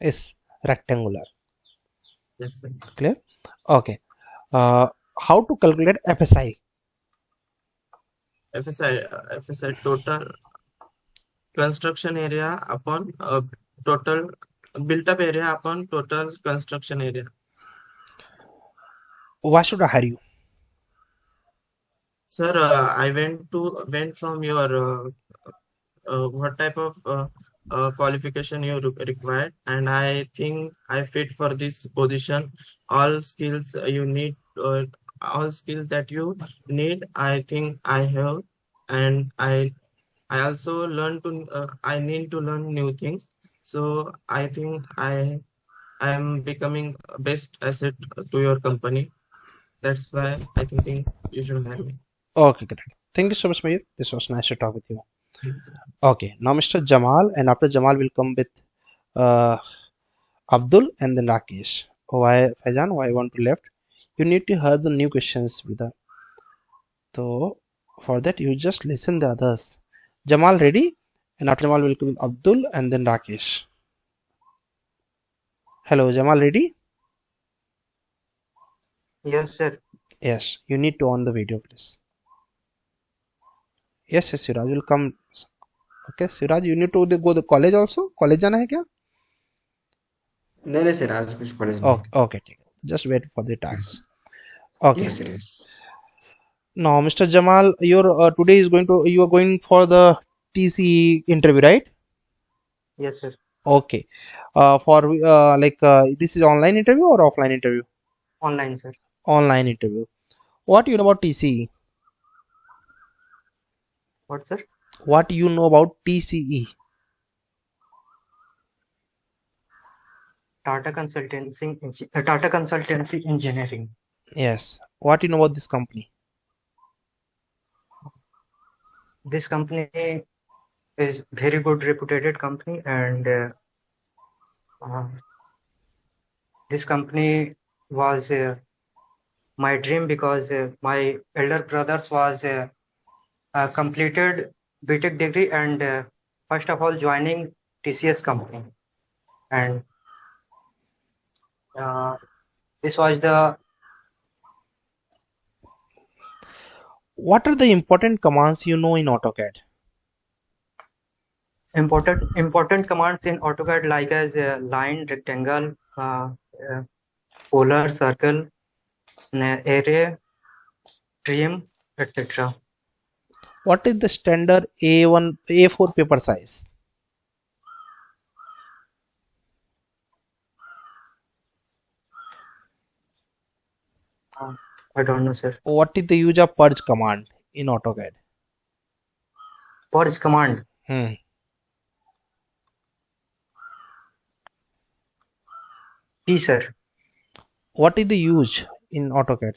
it's rectangular. Yes, sir. Clear? Okay. How to calculate FSI? FSI total construction area upon total built up area upon total construction area. Why should I hire you? Sir, I went from your what type of qualification you required, and I think I fit for this position. All skills you need, all skills that you need, I think I have. And I also learn to I need to learn new things. So I think I I am becoming a best asset to your company. That's why I thinking you should hire me. Okay, great. Thank you so much, Mayur. This was nice to talk with you. Thank you, sir. Okay, now Mr. Jamal, and after Jamal will come with uh, Abdul and then Rakesh. Why, Faizan? Why you want to left? You need to hear the new questions with the. So for that, you just listen the others. Jamal ready? And after Jamal will come Abdul and then Rakesh. Hello, Jamal ready? Yes, sir. Yes, you need to on the video, please. Yes, yes, Siraj will come. Okay, Siraj, you need to go the college also. College जाना है क्या? नहीं sir आज कुछ college में Okay, okay, ठीक है. Just wait for the tax. Okay. Yes sir yes Now, Mr. Jamal, your today is you are going for the TCE interview, right? Yes, sir. Okay. For this is online interview or offline interview? Online, sir. Online interview. What you know about TCE? What, sir? What you know about TCE? Tata Consultancy Engineering. Yes. What you know about this company? This company is very good reputed company, and this company was my dream because my elder brothers was completed BTech degree and first of all joining TCS company, and this was the What are the important commands you know in AutoCAD? important commands in AutoCAD like as line, rectangle, polar, circle, array, trim, etc. What is the standard A4 paper size? I don't know, sir. What is the use of purge command in AutoCAD? Purge command. P, sir. What is the use in AutoCAD?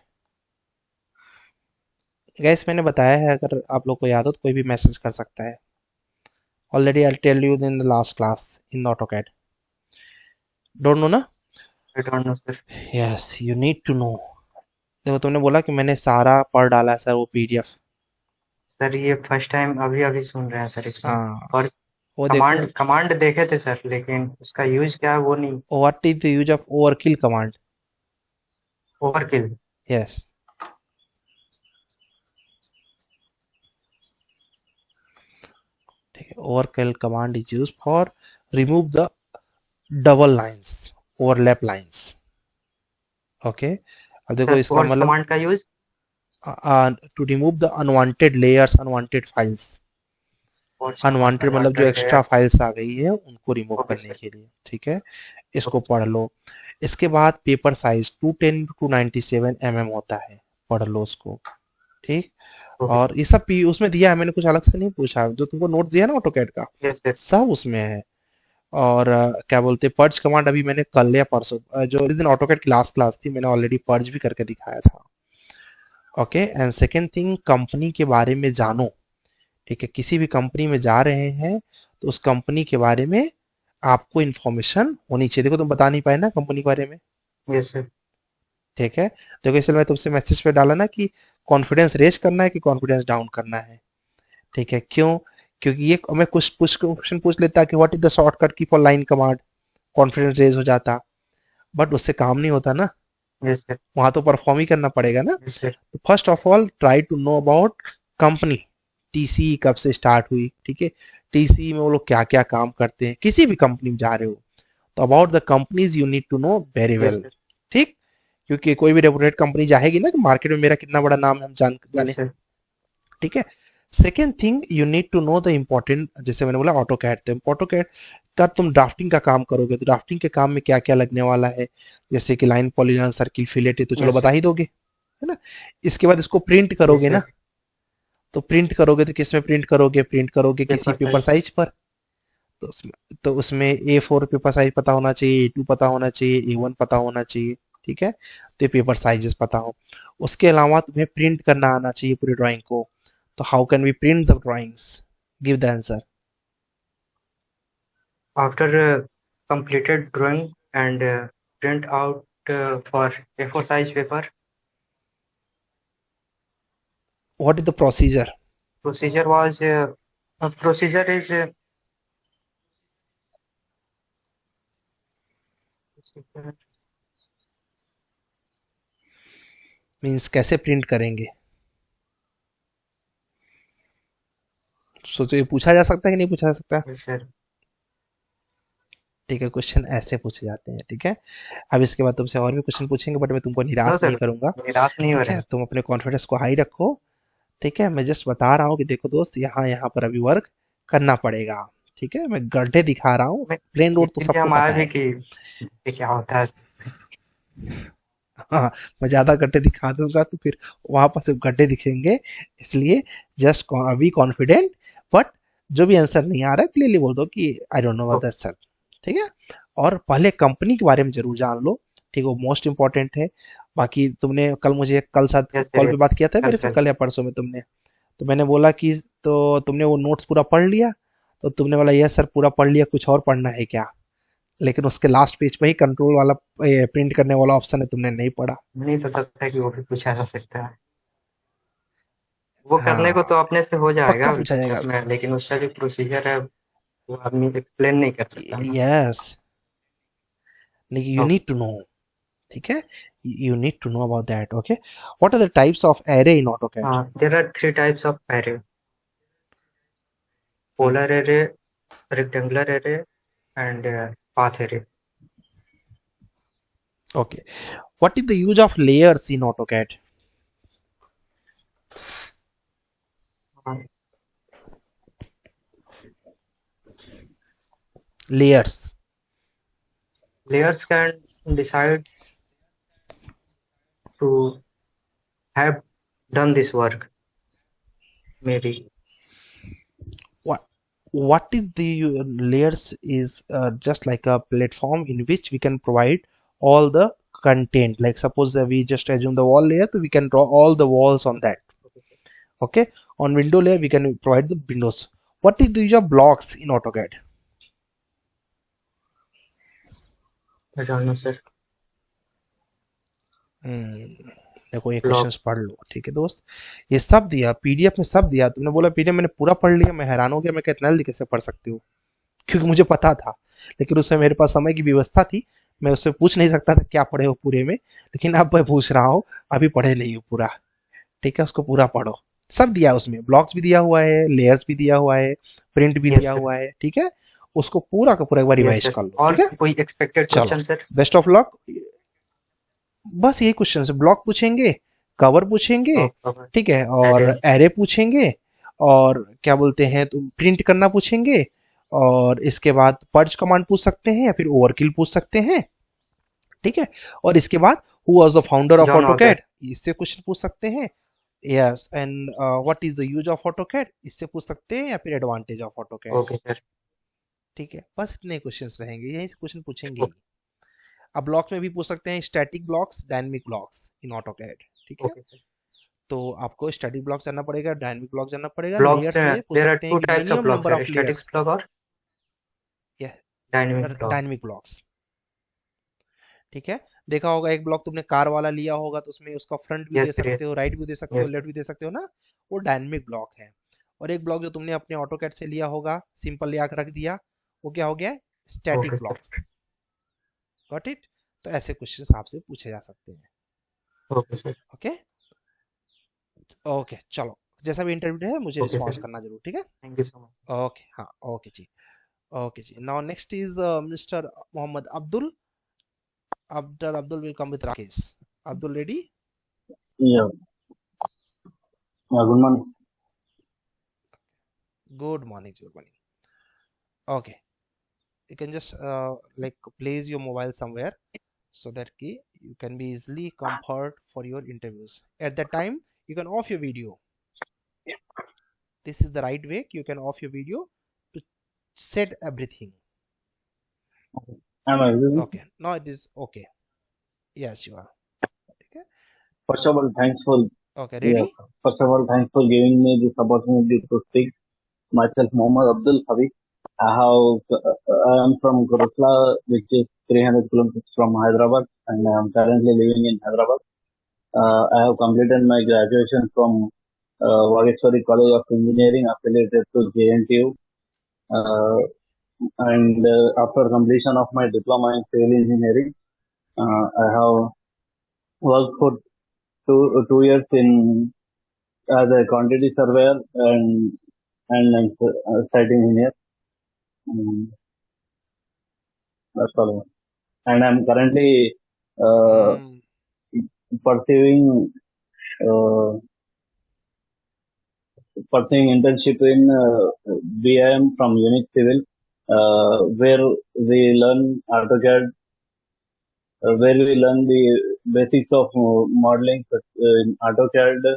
Gas मैंने बताया है, अगर आप लोग को याद हो तो कोई भी मैसेज कर सकता है. Already I'll tell you in the last class in AutoCAD. Don't know ना? I don't know, sir. Yes, you need to know. देखो तुमने बोला कि मैंने सारा पढ़ डाला है सर वो PDF. सर ये फर्स्ट टाइम अभी सुन रहे हैं सर इसमें. हाँ. और वो कमांड देखे थे सर, लेकिन उसका यूज क्या है वो नहीं. What is the use of overkill command? Overkill. Yes. Overkill command is used for remove the double lines, overlap lines. Okay. अब देखो इसका मतलब कमांड का use to remove the unwanted layers, unwanted files. Unwanted मतलब जो extra files आ गई है उनको रिमूव करने के लिए. ठीक है, इसको पढ़ लो. इसके बाद पेपर साइज 210 to 97 mm होता है, पढ़ लो उसको. ठीक. और ये सब उसमें दिया है, मैंने कुछ अलग से नहीं पूछा. जो तुमको नोट दिया ना ऑटोकैड का, सब उसमें है. और क्या बोलते हैं, पर्ज कमांड अभी मैंने कल या परसों, जो इस दिन ऑटोकैड की लास्ट क्लास थी, मैंने ऑलरेडी पर्ज भी करके दिखाया था. Okay. And second thing, company के बारे में जानो. ठीक है, किसी भी कंपनी में जा रहे हैं तो उस कंपनी के बारे में आपको इन्फॉर्मेशन होनी चाहिए. देखो तुम बता नहीं पाए ना कंपनी के बारे में. Yes sir. ठीक है, देखो इसलिए मैं तुमसे मैसेज पे डाला ना कि कॉन्फिडेंस रेज करना है कि कॉन्फिडेंस डाउन करना है. ठीक है, क्यों? क्योंकि ये मैं कुछ क्वेश्चन पूछ लेता कि what is the shortcut key for line command, confidence raise हो जाता. बट उससे काम नहीं होता ना. Yes sir. वहां तो परफॉर्म ही करना पड़ेगा ना. Yes sir. तो first of all try to know about company. TCE कब से स्टार्ट हुई, ठीक है, टीसीई में वो लोग क्या क्या काम करते हैं. किसी भी कंपनी में जा रहे हो तो about the companies you need to know very well. ठीक, क्योंकि कोई भी रेपुटेड कंपनी जाएगी ना कि मार्केट में मेरा कितना बड़ा नाम है, हम जाने. ठीक है. Second thing, you need to know the important, जैसे मैंने बोला ऑटोकैड. तो ऑटोकैड का तुम ड्राफ्टिंग का काम करोगे तो ड्राफ्टिंग के काम में क्या क्या लगने वाला है, जैसे कि लाइन, पॉलीगॉन, सर्किल, फिलेट, तो चलो बता ही दोगे, है ना. इसके बाद इसको प्रिंट करोगे ना, तो प्रिंट करोगे तो किस में प्रिंट करोगे किसी पेपर साइज पर. तो उसमें A4 पेपर साइज पता होना चाहिए, A2 पता होना चाहिए, A1 पता होना चाहिए, ठीक है। तो ये पेपर साइजेस पता हो। उसके अलावा तुम्हें प्रिंट करना आना चाहिए पूरी ड्राइंग को। तो how can we print the drawings? Give the answer. After completed drawing and print out for A4 size paper. What is the procedure? Procedure was procedure is means कैसे प्रिंट करेंगे? सोचो, ये पूछा जा सकता है कि नहीं पूछा जा सकता? sir. ठीक है, क्वेश्चन ऐसे पूछे जाते हैं, ठीक है। अब इसके बाद तुमसे और भी क्वेश्चन पूछेंगे, बट मैं तुमको No निराश sir, नहीं करूंगा, निराश नहीं हो ठीक रहे है। हैं। तुम अपने कॉन्फिडेंस को हाई रखो, ठीक है। मैं जस्ट बता रहा हूँ कि देखो दोस्त, यहाँ यहाँ पर अभी वर्क करना पड़ेगा, ठीक है। मैं गड्ढे दिखा रहा हूँ, प्लेन रोड तो इसीलिए सबको हम आए पता भी है। कि ये क्या होता है। हाँ, मैं ज्यादा गड्ढे दिखा दूंगा तो फिर वहां पर सिर्फ गड्ढे दिखेंगे, इसलिए जस्ट अभी कॉन्फिडेंट, बट जो भी आंसर नहीं आ रहा है क्लियरली बोल दो कि I don't know what the answer, ठीक है। और पहले कंपनी के बारे में जरूर जान लो, ठीक है, वो मोस्ट इंपॉर्टेंट है। बाकी तुमने कल मुझे कल साथ Yes sir, कॉल पे yes. बात किया था कल मेरे से, कल कल या परसों में तुमने, तो मैंने बोला कि तो तुमने वो नोट्स पूरा पढ़ लिया, तो तुमने बोला यस सर पूरा पढ़ लिया, कुछ और पढ़ना है क्या? लेकिन उसके लास्ट पेज पे ही कंट्रोल वाला प्रिंट करने वाला ऑप्शन है, तुमने नहीं पढ़ा। नहीं पता था कि वो भी पूछा जा सकता है। वो करने को हाँ, तो अपने से हो पक्का जाएगा पूछा जाएगा। व्हाट्सएप में, लेकिन उसका जो प्रोसीजर है वो आदमी एक्सप्लेन नहीं कर सकता ना। यस, लेकिन you Okay. Need to know, ठीक है, you need to know about that. Okay, what are the types of array in AutoCAD? There are 3 types of array: polar array, rectangular array, and path array. Okay, what is the use of layers in AutoCAD? Layers. Layers can decide to have done this work, maybe. What is the layers is just like a platform in which we can provide all the content. Like suppose we just assume the wall layer, so we can draw all the walls on that. Okay, on window layer we can provide the windows. What is the use of blocks in AutoCAD? I don't know sir. देखो ये questions पढ़ लो, ठीक है दोस्त। ये सब दिया PDF में, सब दिया। तुमने बोला पीडीएफ मैंने पूरा पढ़ लिया, मैं हैरान हो गया, मैं क्या इतना जल्दी कैसे पढ़ सकते हो? क्योंकि मुझे पता था, लेकिन उस समय मेरे पास समय की व्यवस्था थी, मैं उससे पूछ नहीं सकता था क्या पढ़े हो पूरे में। लेकिन अब मैं पूछ रहा हूँ, अभी पढ़े नहीं हो पूरा, ठीक है। उसको पूरा पढ़ो, सब दिया है उसमें, ब्लॉक्स भी दिया हुआ है, लेयर्स भी दिया हुआ है, प्रिंट भी दिया हुआ है, ठीक है। उसको पूरा का पूरा एक बार रिवाइज कर लो, और ठीक है। कोई एक्सपेक्टेड चलो, question sir? Best of luck. बस यही क्वेश्चन है, ब्लॉक पूछेंगे, कवर पूछेंगे, ठीक है, और एरे पूछेंगे, और क्या बोलते हैं तो प्रिंट करना पूछेंगे, और इसके बाद पर्ज कमांड पूछ सकते हैं, या फिर ओवरकिल पूछ सकते हैं, ठीक है। और इसके बाद who was the founder of AutoCAD, इससे क्वेश्चन पूछ सकते हैं। Yes, and what is the use of AutoCAD, इससे पूछ सकते हैं, या फिर advantage of AutoCAD। Okay sir, ठीक है, बस इतने क्वेश्चंस रहेंगे, यही से क्वेश्चन पूछेंगे ही। अब ब्लॉक्स में भी पूछ सकते हैं स्टैटिक ब्लॉक्स, डायनामिक ब्लॉक्स इन AutoCAD, ठीक है। तो आपको स्टैटिक ब्लॉक जानना पड़ेगा, डायनामिक ब्लॉक जानना पड़ेगा। लेयर्स में पूछ सकते हैं कि minimum number of layers, dynamic blocks, ठीक है। देखा होगा एक ब्लॉक तुमने कार वाला लिया होगा, तो उसमें उसका फ्रंट व्यू दे सकते हो, राइट व्यू दे सकते हो, लेफ्ट व्यू दे सकते हो ना, वो डायनामिक ब्लॉक है। और एक ब्लॉक जो तुमने अपने AutoCAD से लिया होगा, सिंपल लिया रख दिया, वो क्या हो गया? Static blocks. Got it? तो ऐसे क्वेश्चंस आपसे पूछे जा सकते हैं। ओके सर, ओके ओके, चलो, जैसा भी इंटरव्यू है मुझे रिस्पॉन्स करना जरूर, ठीक है। Thank you so much. Okay, हाँ, ओके जी, ओके जी। Now next is mister Mohammad Abdul. Abdul will come with Rakesh. Abdul, ready? Yeah. Good morning. Good morning. Good morning. Okay. You can just like place your mobile somewhere so that you can be easily comfort for your interviews. At that time, you can off your video. This is the right way. You can off your video to said everything. Am I audible? Okay, now it is okay. Yes, you are. Okay. First of all, thanks for Okay, yeah. ready? First of all, thanks for giving me this opportunity to speak. Myself, Mohammad Abdul Habib. I am from Gurukla, which is 300 kilometers from Hyderabad, and I am currently living in Hyderabad. I have completed my graduation from Vageshwari College of Engineering, affiliated to JNTU. And after completion of my diploma in civil engineering, I have worked for two years in as a quantity surveyor and site engineer. That's all. And I'm currently uh, pursuing uh, internship in BIM from Unix Civil, where we learn AutoCAD, where we learn the basics of modeling in AutoCAD,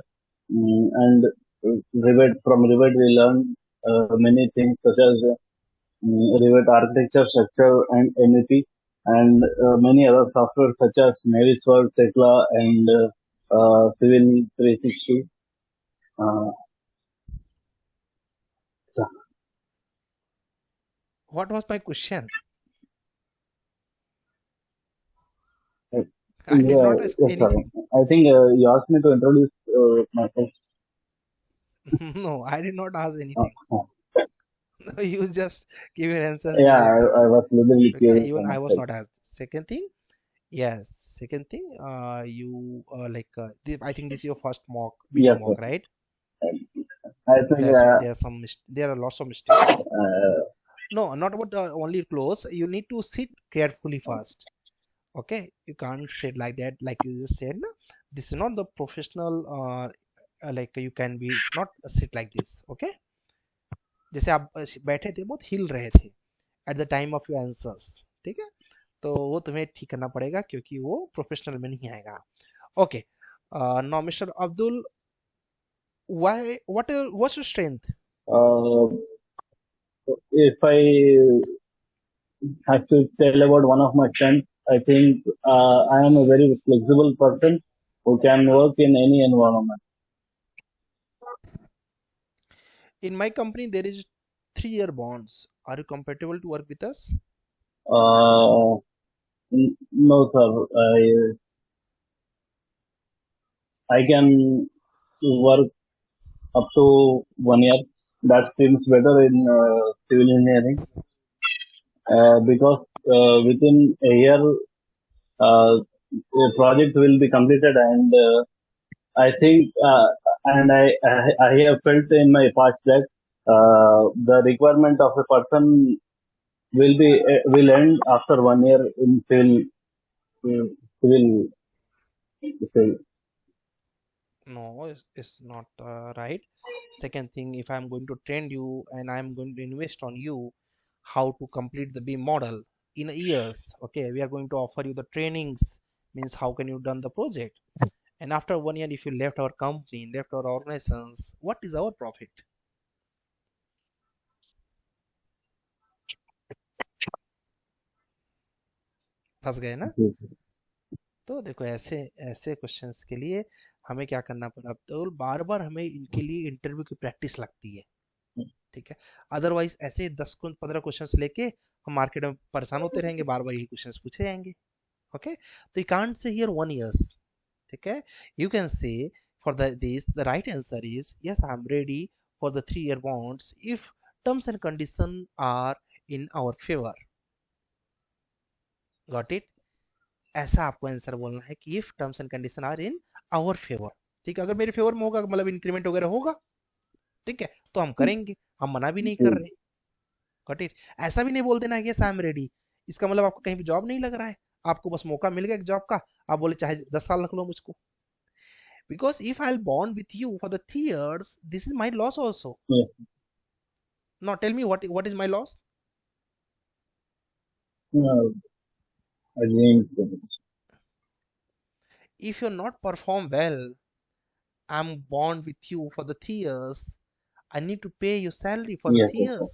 and Revit. From Revit, we learn many things such as Revit architecture, structure, and MEP, and many other software such as Navisworks, Tekla, and Civil 360. What was my question? Uh, I did Yeah, not ask yes, sir. anything. I think you asked me to introduce myself. No, I did not ask Uh, anything. uh, You just give your answer yeah, by yourself. I was little Okay, curious even for I was myself. not asked. Second thing, yes. Second thing, you this, I think this is your first mock video Yes, sir. mock, right? I think That's why there are lots of mistakes. No, not about only close. You need to sit carefully first. Okay, you can't sit like that, like you just said. Na? This is not the professional. Like you can be not sit like this. Okay, जैसे आप बैठे थे बहुत हिल रहे थे at the time of your answers, ठीक है, तो वो तुम्हें ठीक करना पड़ेगा क्योंकि वो प्रोफेशनल में नहीं आएगा. Okay, now mister Abdul, why what's your strength? If I have to tell about one of my strengths, I think I am a very flexible person who can work in any environment. In my company there is 3-year bonds. Are you compatible to work with us? Uh, no, sir. I can work up to 1 year. That seems better in civil engineering because within a year a project will be completed, and I think I have felt in my past that the requirement of a person will end after 1 year in civil. civil. No, it's not right. Second thing, if I'm going to train you and I'm going to invest on you how to complete the beam model in years, okay, we are going to offer you the trainings, means how can you done the project, and after 1 year if you left our company, left our organizations, what is our profit? फंस गए ना? तो देखो ऐसे ऐसे questions के लिए हमें क्या करना पड़ा, तो बार बार हमें इनके लिए इंटरव्यू की प्रैक्टिस लगती है, ठीक है, अदरवाइज ऐसे 10-15 क्वेश्चंस लेके हम मार्केट में परेशान होते रहेंगे, बार बार यही क्वेश्चंस पूछे जाएंगे. ओके, तो you can't say here 1 years, ठीक है, you can say for this the right answer is yes I am ready for the 3-year bonds if terms and condition are in our favor. Got it? ऐसा आपको answer बोलना है कि if terms and condition are in our favour, ठीक है, अगर मेरे favour में होगा मतलब इंक्रीमेंट वगैरह होगा, ठीक है, तो हम करेंगे, हम मना भी नहीं कर रहे. Got it? ऐसा भी नहीं बोल देना यस आई एम रेडी, इसका मतलब आपको कहीं भी जॉब नहीं लग रहा है, आपको बस मौका मिल गया एक जॉब का, आप बोले चाहे 10 साल रख लो मुझको. Because if I'll bond with you for the 3 years, this is my loss also. Yeah. Now tell me what is my loss? If you not perform well, I'm bond with you for the 3 years. I need to pay your salary for the 3 years.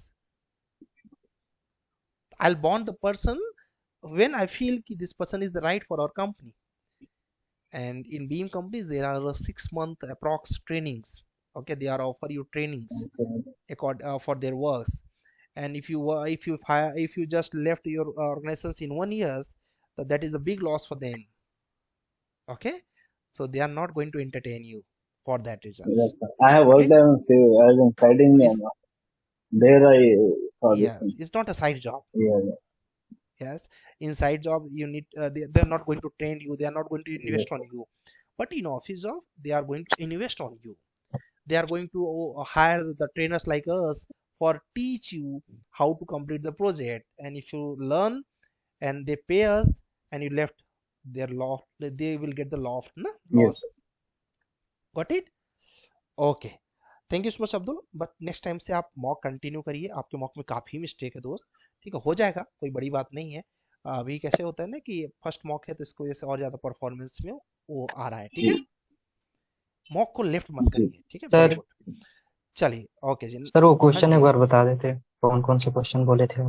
I'll bond the person when I feel this person is the right for our company. And in Beam companies, there are 6 month approx trainings. Okay, they are offer you trainings for their works. And if you just left your organizations in 1 years, that is a big loss for them. Okay, so they are not going to entertain you for that reasons. Yes, sir. I have worked as a side engineer. There I saw this Yes, thing. it's not a side job. Yeah. Yes, inside job you need they're not going to train you, they are not going to invest on you. But in office job, they are going to invest on you. They are going to hire the trainers like us for teach you how to complete the project. And if you learn and they pay us and you left their loft, they will get the loft loss. Yes. Got it? Okay, thank you so much Abdul. But next time से आप mock continue करिए, आपके mock में काफ़ी mistake है दोस्त। ठीक है, हो जाएगा, कोई बड़ी बात नहीं है। अभी कैसे होता है ना कि फर्स्ट मॉक है तो इसको वजह से और ज़्यादा परफॉर्मेंस में वो आ रहा है। ठीक है, मॉक को लेफ्ट मत करिए। ठीक है, वेरी गुड। चलिए, ओके जी सर, वो क्वेश्चन एक बार बता देते, कौन कौन से क्वेश्चन बोले थे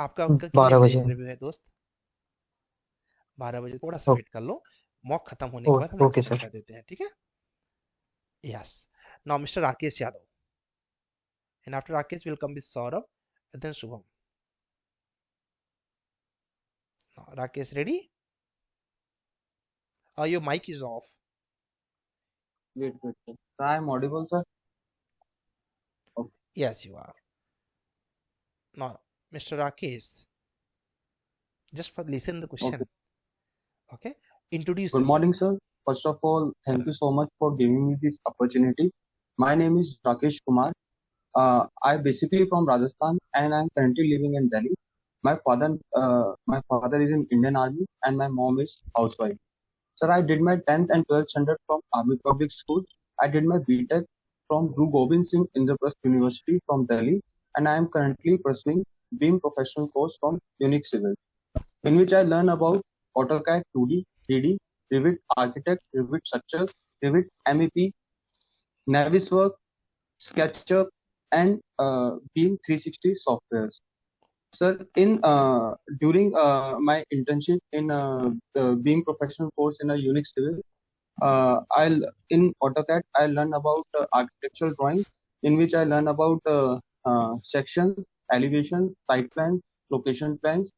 आपका 12 बजे इंटरव्यू है दोस्त? 12 बजे, थोड़ा सा वेट कर लो, मॉक खत्म होने के बाद हम ओके आंसर कर देते हैं। ठीक है, yes. Now Mr. Rakesh Yadav, and after Rakesh will come with Saurabh and then Shubham. Now, Rakesh, ready? Your mic is off. Wait, sir. I am audible, sir? Okay. Yes, you are. Now, Mr. Rakesh, just for listen the question. Okay. Introduce Good morning, sir. First of all, thank you so much for giving me this opportunity. My name is Rakesh Kumar. I basically from Rajasthan and I'm currently living in Delhi. My father is in Indian Army and my mom is housewife. Sir, I did my 10th and 12th standard from Army Public School. I did my BTech from Guru Gobind Singh Indraprasth University from Delhi, and I am currently pursuing BEAM professional course from Unix Civil, in which I learn about AutoCAD 2D, 3D, Revit Architect, Revit Structures, Revit MEP, Navisworks, SketchUp, and Beam 360 softwares. Sir, in during my internship in Beam professional course in a Unix Civil, in AutoCAD I learn about architectural drawing, in which I learn about sections, elevation, site plans, location plans,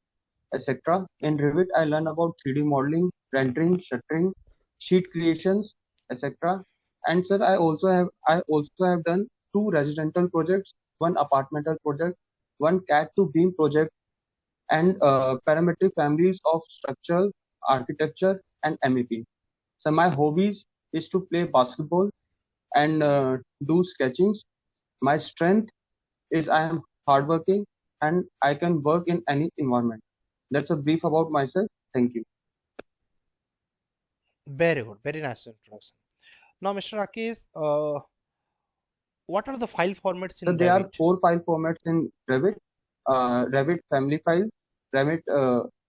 etc. In Revit, I learn about 3D modeling, rendering, shuttering, sheet creations, etc. And sir, I also have done 2 residential projects, 1 apartmental project, 1 CAD to Beam project, and parametric families of structural, architecture, and MEP. So my hobbies is to play basketball and do sketchings. My strength is I am hardworking and I can work in any environment. That's a brief about myself. Thank you. Very good. Very nice introduction. Now, Mr. Rakesh, what are the file formats in So there Revit? are 4 file formats in Revit. Revit family file, Revit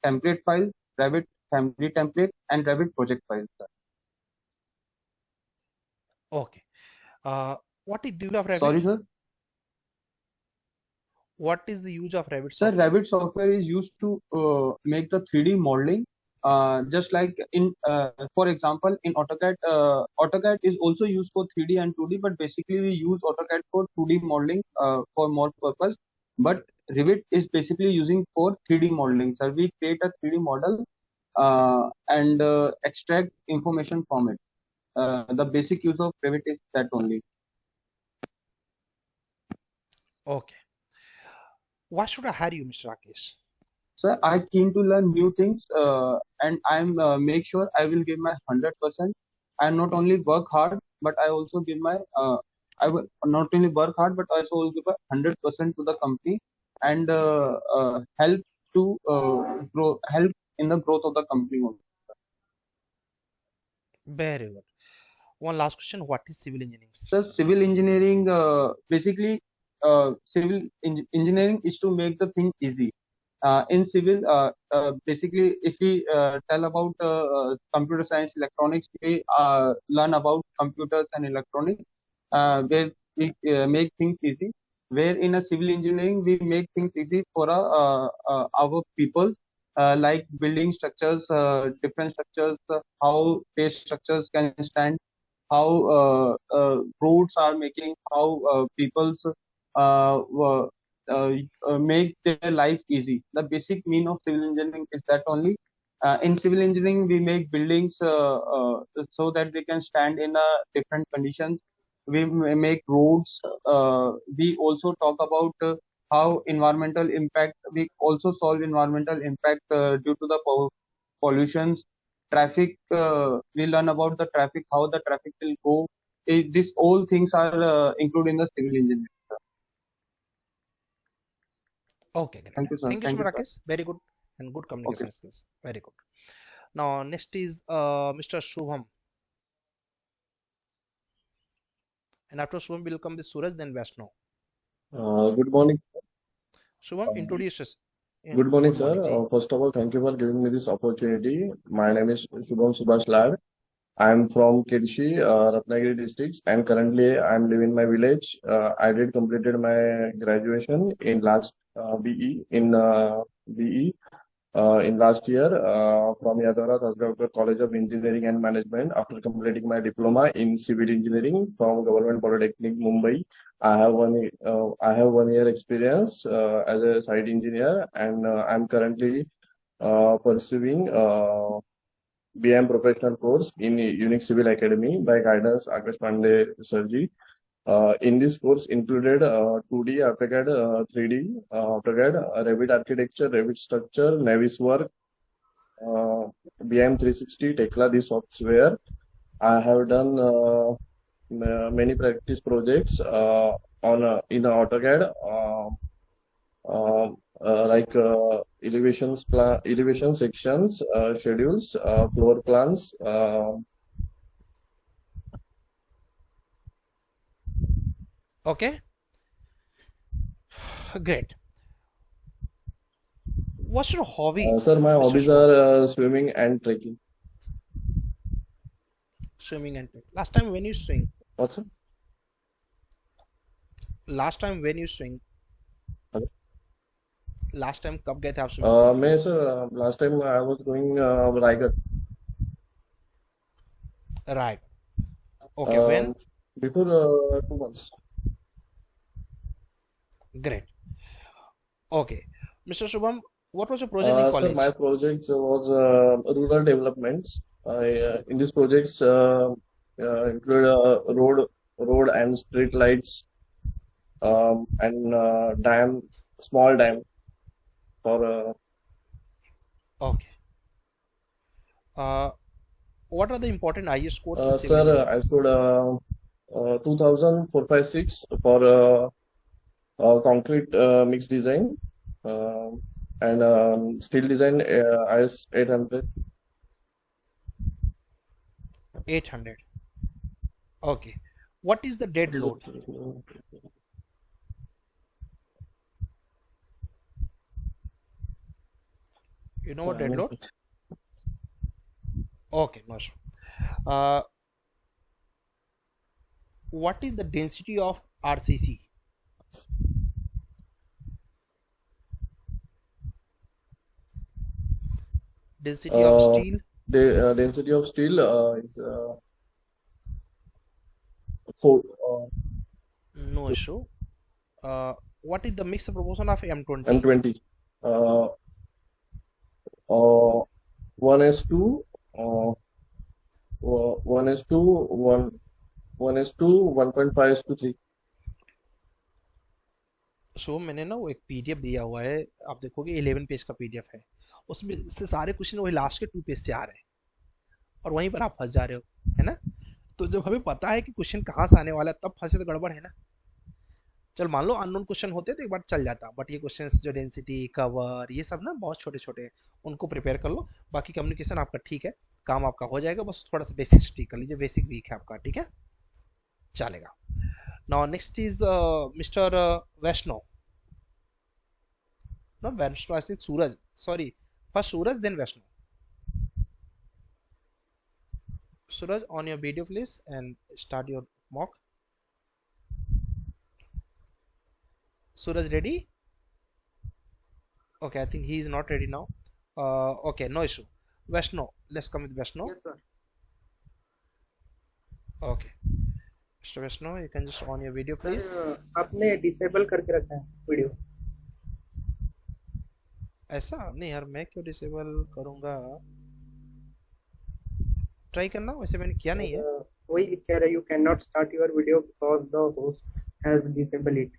template file, Revit family template, and Revit project file, sir. Okay. What is the use of Revit? Sorry, sir. What is the use of Revit Sir, software? Revit software is used to make the 3D modeling. Just like in, for example, in AutoCAD, AutoCAD is also used for 3D and 2D, but basically we use AutoCAD for 2D modeling for more purpose. But Revit is basically using for 3D modeling. So we create a 3D model and extract information from it. The basic use of Revit is that only. Okay. Why should I hire you, Mr. Rakesh? Sir, I keen to learn new things, and I'm make sure I will give my 100%. I not only work hard, but I also give my I will not only work hard, but also will give a 100% to the company and help to help in the growth of the company also. Very good. One last question: what is civil engineering? So civil engineering, basically, civil engineering is to make the thing easy. In civil, basically, if we tell about computer science, electronics, we learn about computers and electronics, where we make things easy. where in a civil engineering we make things easy for our people, like building structures, different structures, how these structures can stand, how roads are making, how people's uh, make their life easy. The basic mean of civil engineering is that only. In civil engineering, we make buildings so that they can stand in different conditions. We make roads. We also talk about how environmental impact. We also solve environmental impact due to the pollutions. Traffic. We learn about the traffic, how the traffic will go. These all things are included in the civil engineering. Okay, great. Thank you, sir. Thank you so Thank you, much, sir. Rakesh. Very good and good Okay. communication skills. Very good. Now, next is Mr. Shubham. And after Shubham will come with Suraj, then Vaishnav. Good morning. Shubham, introduce us. Yeah, Good morning, good sir. morning, ji. First of all, thank you for giving me this opportunity. My name is Shubham Subhash Lad. I am from Kirshi, Ratnagiri districts, and currently I am living in my village. I did completed my graduation in last BE in last year from Yadavara Tasgavkar College of Engineering and Management. After completing my diploma in civil engineering from Government Polytechnic Mumbai, I have 1 year experience as a site engineer, and I'm currently pursuing BM professional course in Unix Civil Academy by guidance Akash Pandey Sirji. In this course included 2D, AutoCAD, 3D, AutoCAD, Revit architecture, Revit structure, Navisworks, BM 360, Tekla, this software. I have done many practice projects in AutoCAD, like elevation sections, schedules, floor plans. Okay. Great. What's your hobby? Sir, my Mr. hobbies Shubham? are swimming and trekking. Swimming and trekking. Last time when you swing? What's it? Last time when you swing? Hello? Last time कब गए थे आप swimming pool May में? sir, last time I was going Raigad. Right. Okay. When? Before 2 months. Great. Okay. Mr. Shubham, what was your project in Sir, my college? project was rural developments. In these projects include road and street lights, and small dam for. Okay. What are the important IS codes in civil Sir, I engineering? scored 2456 for concrete mix design, and steel design IS 800. 800. Okay. What is the dead load? You know what dead load? Okay, no sure. What is the density of RCC? Density of steel? The density of steel is 4. No issue. What is the mixed proportion of M20? M20. 1:2. 1:1.5:3. सो मैंने ना वो एक PDF दिया हुआ है, आप देखोगे 11 page का पीडीएफ है, उसमें से सारे क्वेश्चन वही लास्ट के 2 पेज से आ रहे हैं और वहीं पर आप फंस जा रहे हो, है ना? तो जब हमें पता है कि क्वेश्चन कहाँ से आने वाला है तब फंसे तो गड़बड़ है ना। चल मान लो अननोन क्वेश्चन होते तो एक बार चल जाता, बट ये क्वेश्चंस जो डेंसिटी कवर ये सब ना बहुत छोटे छोटे हैं, उनको प्रिपेयर कर लो। बाकी कम्युनिकेशन आपका ठीक है, काम आपका हो जाएगा, बस थोड़ा सा बेसिक्स ठीक कर लीजिए, बेसिक वीक है आपका, ठीक है, चलेगा। Now next is mister Vaishnav, not Vaishnav, I think Suraj. Sorry, first Suraj, then Vaishnav. Suraj, on your video please and start your mock. Suraj ready? Okay, I think he is not ready now. Okay, no issue. Vaishno, let's come with Vaishno. Yes, sir. Okay, Mr. Vaishno, you can just on your video, please. Sir आपने disable करके रखा है video. ऐसा नहीं यार, मैं क्यों disable करूंगा? ट्राई करना, वैसे मैंने किया नहीं है। वही कह रहा है, you can not start your video because the host has disable it.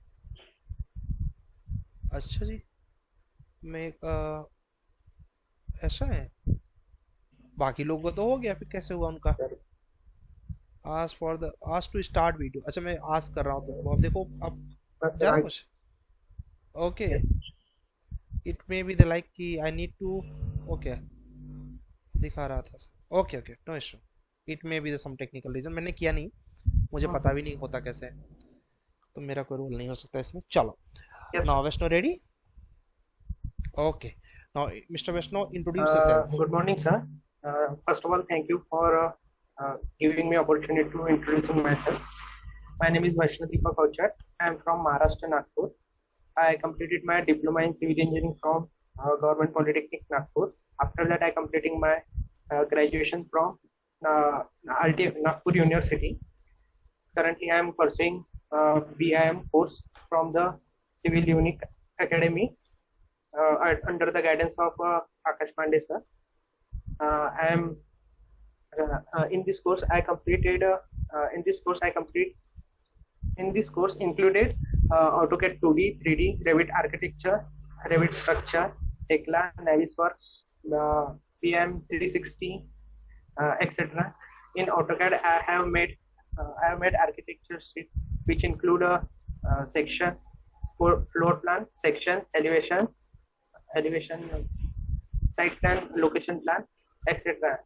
अच्छा जी, मैं ऐसा है, बाकी लोगों का तो हो गया, फिर कैसे हुआ उनका? Ask for the ask to start video. अच्छा, मैं आस्क कर रहा हूँ तुमको, अब देखो अब जा रहा कुछ। Okay, it may be the like कि आई नीड टू, ओके दिखा रहा था। Okay okay, no issue, it may be the some technical reason. मैंने किया नहीं, मुझे पता भी नहीं होता कैसे, तो मेरा कोई रोल नहीं हो सकता इसमें। चलो, now Vaishno ready? Okay. Now, Mr. Vaishno, introduce yourself. Good morning, sir. First of all, thank you for giving me opportunity to introducing myself. My name is Vaishno Deepak Kauchat. I am from Maharashtra, Nagpur. I completed my diploma in civil engineering from Government Polytechnic, Nagpur. After that, I completing my graduation from Nagpur University. Currently, I am pursuing BIM course from the Civil Unique Academy. Under the guidance of Akash Pandey sir. I am in this course I completed in this course included AutoCAD 2D, 3D, Revit architecture, Revit structure, Tekla, Navisworks, PM 360, etc. In AutoCAD I have made architecture sheet which include a section, floor plan, section, elevation, site plan, location plan, etc.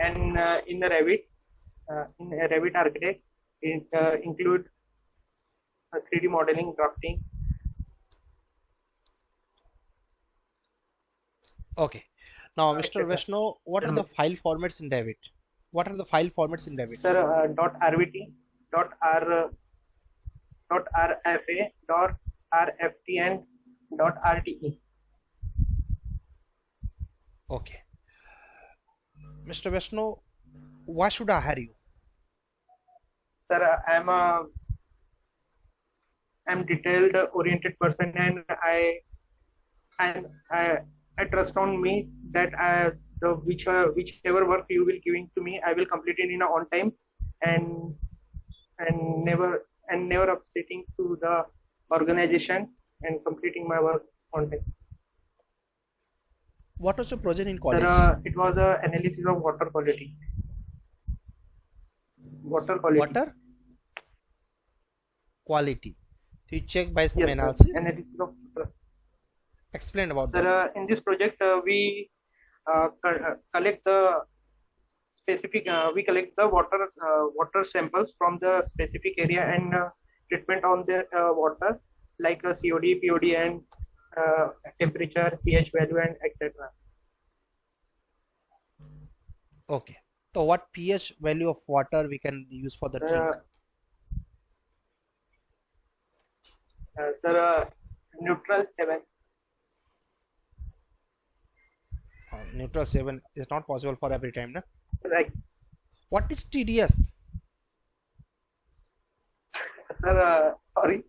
And in the Revit architect, it include 3D modeling, drafting. Okay. Now, Mr. Vaishno, what are the file formats in Revit? What are the file formats in Revit? Sir, .rvt, .rfa, .rft, and .rte. Okay. Mr. Vaishno, why should I hire you? Sir, I'm detailed oriented person, and I trust on me that whichever work you will giving to me, I will complete it in on time and never upsetting to the organization and completing my work on time. What was your project in college? Sir, it was an analysis of water quality. Water quality. So you check by some yes, analysis? Sir. Analysis of water. Explain about that. Sir, in this project, we collect the specific. We collect the water samples from the specific area and treatment on the water like COD, POD, and temperature, pH value, and etc. Okay. So what pH value of water we can use for the drink? Sir, neutral 7. Neutral 7 is not possible for every time, no? Right. What is TDS? Sir, sorry.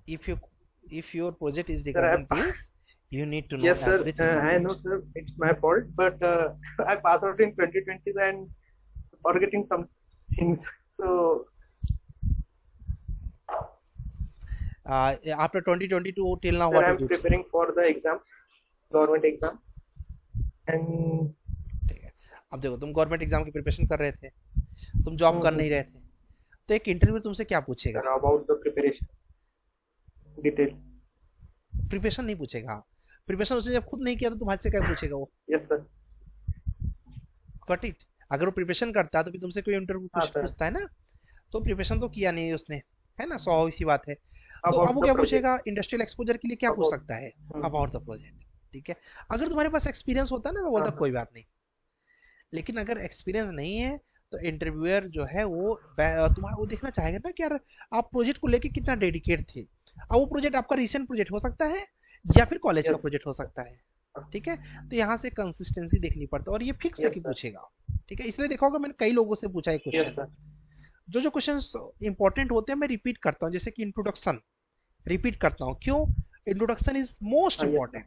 If your project is regarding this, you need to know. Yes, sir. I know, sir. It's my fault, but I passed out in 2020 and forgetting some things. So after 2022 till now, sir, what I'm you did? preparing for the exam, government exam, and अब देखो, तुम government exam की preparation कर रहे थे, तुम job कर नहीं रहे थे, तो एक इंटरव्यू तुमसे क्या पूछेगा? About the preparation detail. Preparation नहीं पूछेगा। प्रिपरेशन उसने जब खुद नहीं किया तो तुम्हारे से क्या पूछेगा वो? Yes sir. Got it. अगर वो प्रिपरेशन करता है तो फिर तुमसे कोई इंटरव्यू पूछता है ना, तो प्रिपरेशन तो किया नहीं उसने, है ना, स्वाभाविक सी बात है। तो अब वो क्या पूछेगा? इंडस्ट्रियल एक्सपोजर के लिए क्या पूछ सकता है? About the project. ठीक है, अगर तुम्हारे पास एक्सपीरियंस होता है ना, मैं बोलता कोई बात नहीं, लेकिन अगर एक्सपीरियंस नहीं है तो इंटरव्यूअर जो है वो तुम्हारा वो देखना चाहेगा ना कि यार आप प्रोजेक्ट को लेके कितना डेडिकेट थे। अब वो प्रोजेक्ट आपका रिसेंट प्रोजेक्ट हो सकता है या फिर कॉलेज का Yes. प्रोजेक्ट हो सकता है, ठीक है। तो यहाँ से कंसिस्टेंसी देखनी पड़ता है और ये फिक्स है Yes, कि sir. पूछेगा, ठीक है। इसलिए देखा होगा मैंने कई लोगों से पूछा है Yes, क्वेश्चन। sir. जो क्वेश्चंस इंपॉर्टेंट होते हैं मैं रिपीट करता हूँ, जैसे कि इंट्रोडक्शन रिपीट करता हूँ। क्यों? Introduction is most Yes, sir. Important.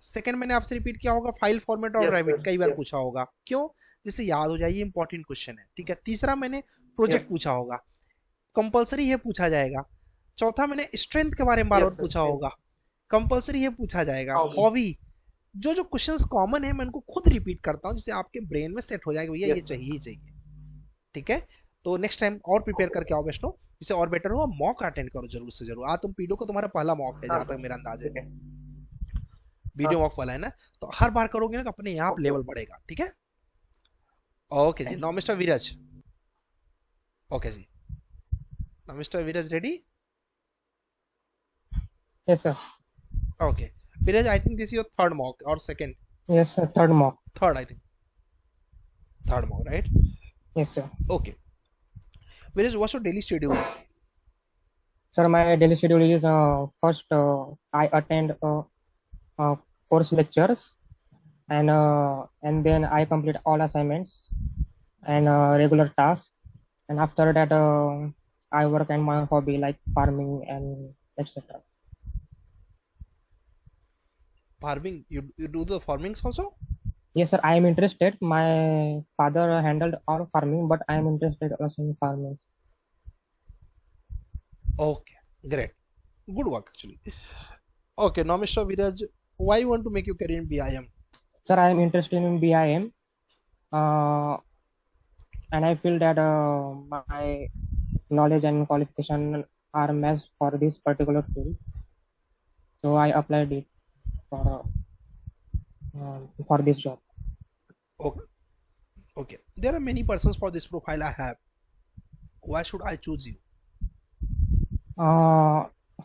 Second मैंने आपसे रिपीट किया होगा फाइल फॉर्मेट और Yes, रैबिट, sir. कई बार Yes. पूछा होगा। क्यों? जिससे याद हो जाए, ये इंपॉर्टेंट क्वेश्चन है, ठीक है। तीसरा मैंने प्रोजेक्ट Yes. पूछा होगा, कंपलसरी है पूछा जाएगा। चौथा मैंने स्ट्रेंथ के बारे में बार Yes, बार sir. पूछा Same. होगा, कंपलसरी है पूछा जाएगा। Hobby. हॉबी, जो जो क्वेश्चंस कॉमन है मैं उनको खुद रिपीट करता हूँ जिससे आपके ब्रेन में सेट हो जाएगा, भैया ये Yes, sir. चाहिए ही चाहिए, ठीक है। तो नेक्स्ट टाइम और प्रिपेयर करके आओ बेस्टो, जिससे और बेटर हो। मॉक अटेंड करो जरूर से जरूर। आज तुम पीडो को तुम्हारा पहला मॉक है हाँ जहां सर, तक मेरा अंदाज है, ठीक है। वीडियो हाँ. मॉक वाला है ना। तो हर बार करोगे ना तो अपने आप Okay. लेवल बढ़ेगा, ठीक है। ओके जी, नाउ मिस्टर विराज। ओके जी, now mister Viraj ready? Yes, sir. Okay Viraj, I think this is your third mock और second? Yes, sir. Third mock. Third, I think third mock, right? Yes, sir. Okay Viraj, what's your daily schedule? Sir, my daily schedule is first I attend course lectures and then I complete all assignments and regular tasks, and after that I work on my hobby like farming and etc. Farming, you do the farmings also? Yes, sir. I am interested. My father handled all farming, but I am interested also in farming. Okay, great, good work actually. Okay, now Mr. Viraj, why you want to make your career in BIM? Sir, I am interested in BIM, and I feel that my knowledge and qualification are matched for this particular field. So I applied it for this job. Okay. Okay, there are many persons for this profile I have. Why should I choose you?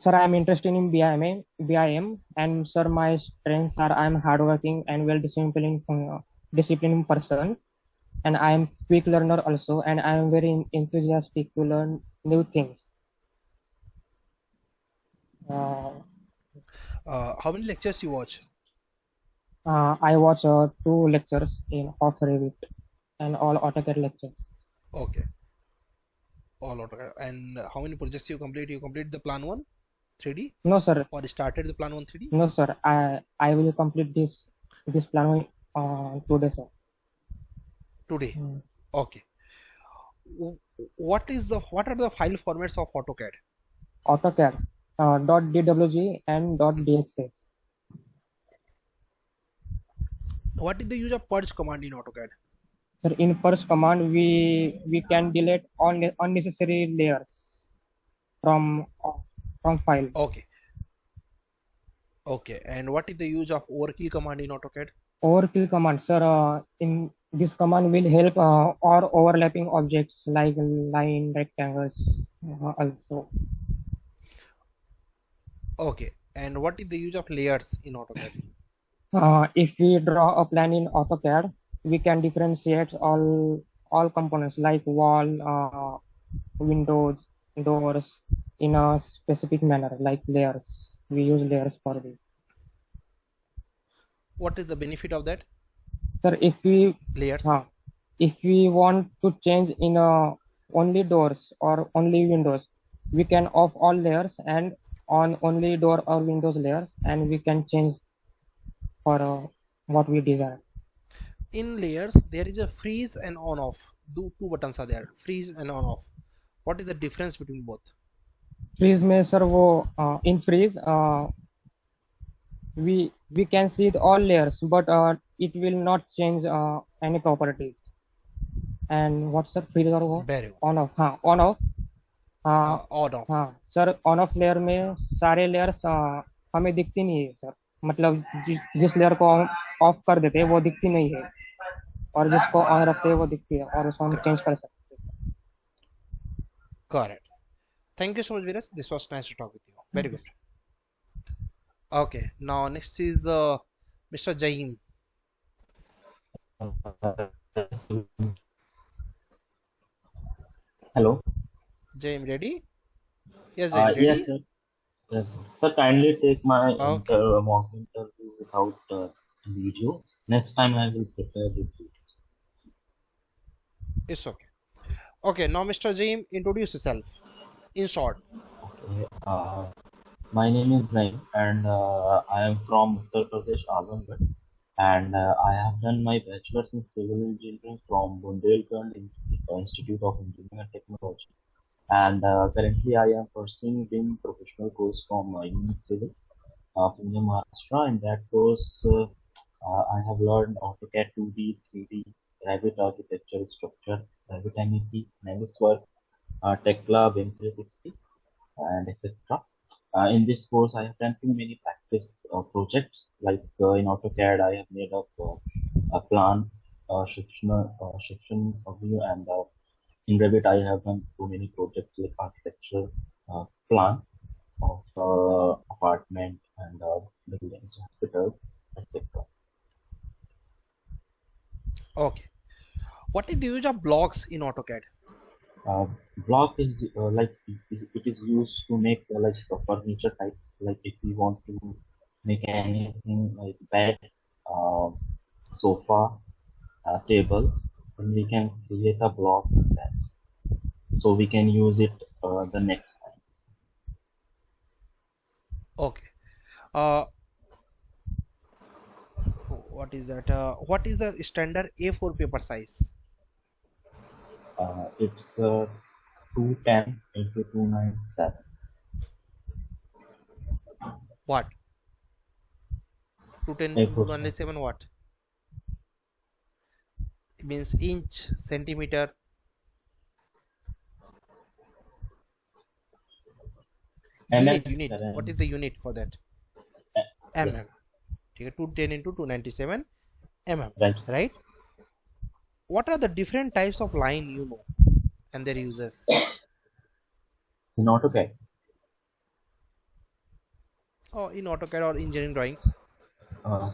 Sir, I am interested in BIM, and sir, my strengths are I am hardworking and disciplined person, and I am quick learner also, and I am very enthusiastic to learn new things. How many lectures you watch? I watch 2 lectures of Revit and all AutoCAD lectures. Okay, all AutoCAD. And how many projects you complete? You complete the plan 1 3D? No, sir. Or started the plan 1 3D? No, sir. I will complete this plan today, sir. Today. Okay. What are the file formats of AutoCAD? AutoCAD, .dwg and .dxa. What is the use of purge command in AutoCAD? Sir, in purge command we can delete all unnecessary layers from file. Okay. Okay, and what is the use of overkill command in AutoCAD? Overkill command, sir, in this command will help or overlapping objects like line, rectangles also. Okay, and what is the use of layers in AutoCAD? If we draw a plan in AutoCAD, we can differentiate all components like wall, windows, doors in a specific manner, like layers. We use layers for this. What is the benefit of that? Sir, if we layers, if we want to change in only doors or only windows, we can off all layers and on only door or windows layers, and we can change for what we desire. In layers there is a freeze and on off. Two buttons are there, freeze and on off. What is the difference between both? Freeze में sir वो in freeze we can see all layers, but it will not change any properties. And what's the freeze और वो on off? On off. On off. हाँ sir, on off layer में सारे layers हमें दिखती नहीं है सर, मतलब जिस लेयर को ऑफ कर देते हैं वो दिखती नहीं है, और जिसको ऑन रखते हैं वो दिखती है, और उसको हम चेंज कर सकते हैं. Correct. Thank you so much, Viraj. This was nice to talk with you. Very good. Okay, now next is Mr. Jain. Hello. Jaim, ready? Yes, Jaim, Yes, ready? sir. Yes, sir. Sir, kindly take my Okay, mock interview without video. Next time I will prepare with you. it's okay. Okay, now Mr. Jaim, introduce yourself in short. Okay. My name is Naim, and I am from Uttar Pradesh, Azamgarh, and I have done my bachelor's in civil engineering from Bundelkhand Institute of Engineering and Technology. And currently, I am pursuing BIM professional course from Unique Civil, Pune, Maharashtra. In that course, I have learned AutoCAD 2D, 3D, Revit architecture, structure, Revit MEP, Navisworks, Tekla, BIM 360, and etc. In this course, I have done too many practice projects. Like in AutoCAD, I have made up a plan, section of view, and in Revit, I have done too many projects like architecture plan of apartment and buildings, hospitals, etc. Okay. What is the use of blocks in AutoCAD? Block is like it is used to make like furniture types. Like if we want to make anything like bed, uh, sofa, table, then we can create a block with that, so we can use it the next time. Okay. Uh, what is that? What is the standard A4 paper size? It's 210 into 297. What? 210 A4 size. 297 what? It means inch, centimeter. Unit. What is the unit for that? Mm. Okay, 210 into 297 mm. Right? What are the different types of line you know and their uses? In AutoCAD. Oh, in AutoCAD or engineering drawings?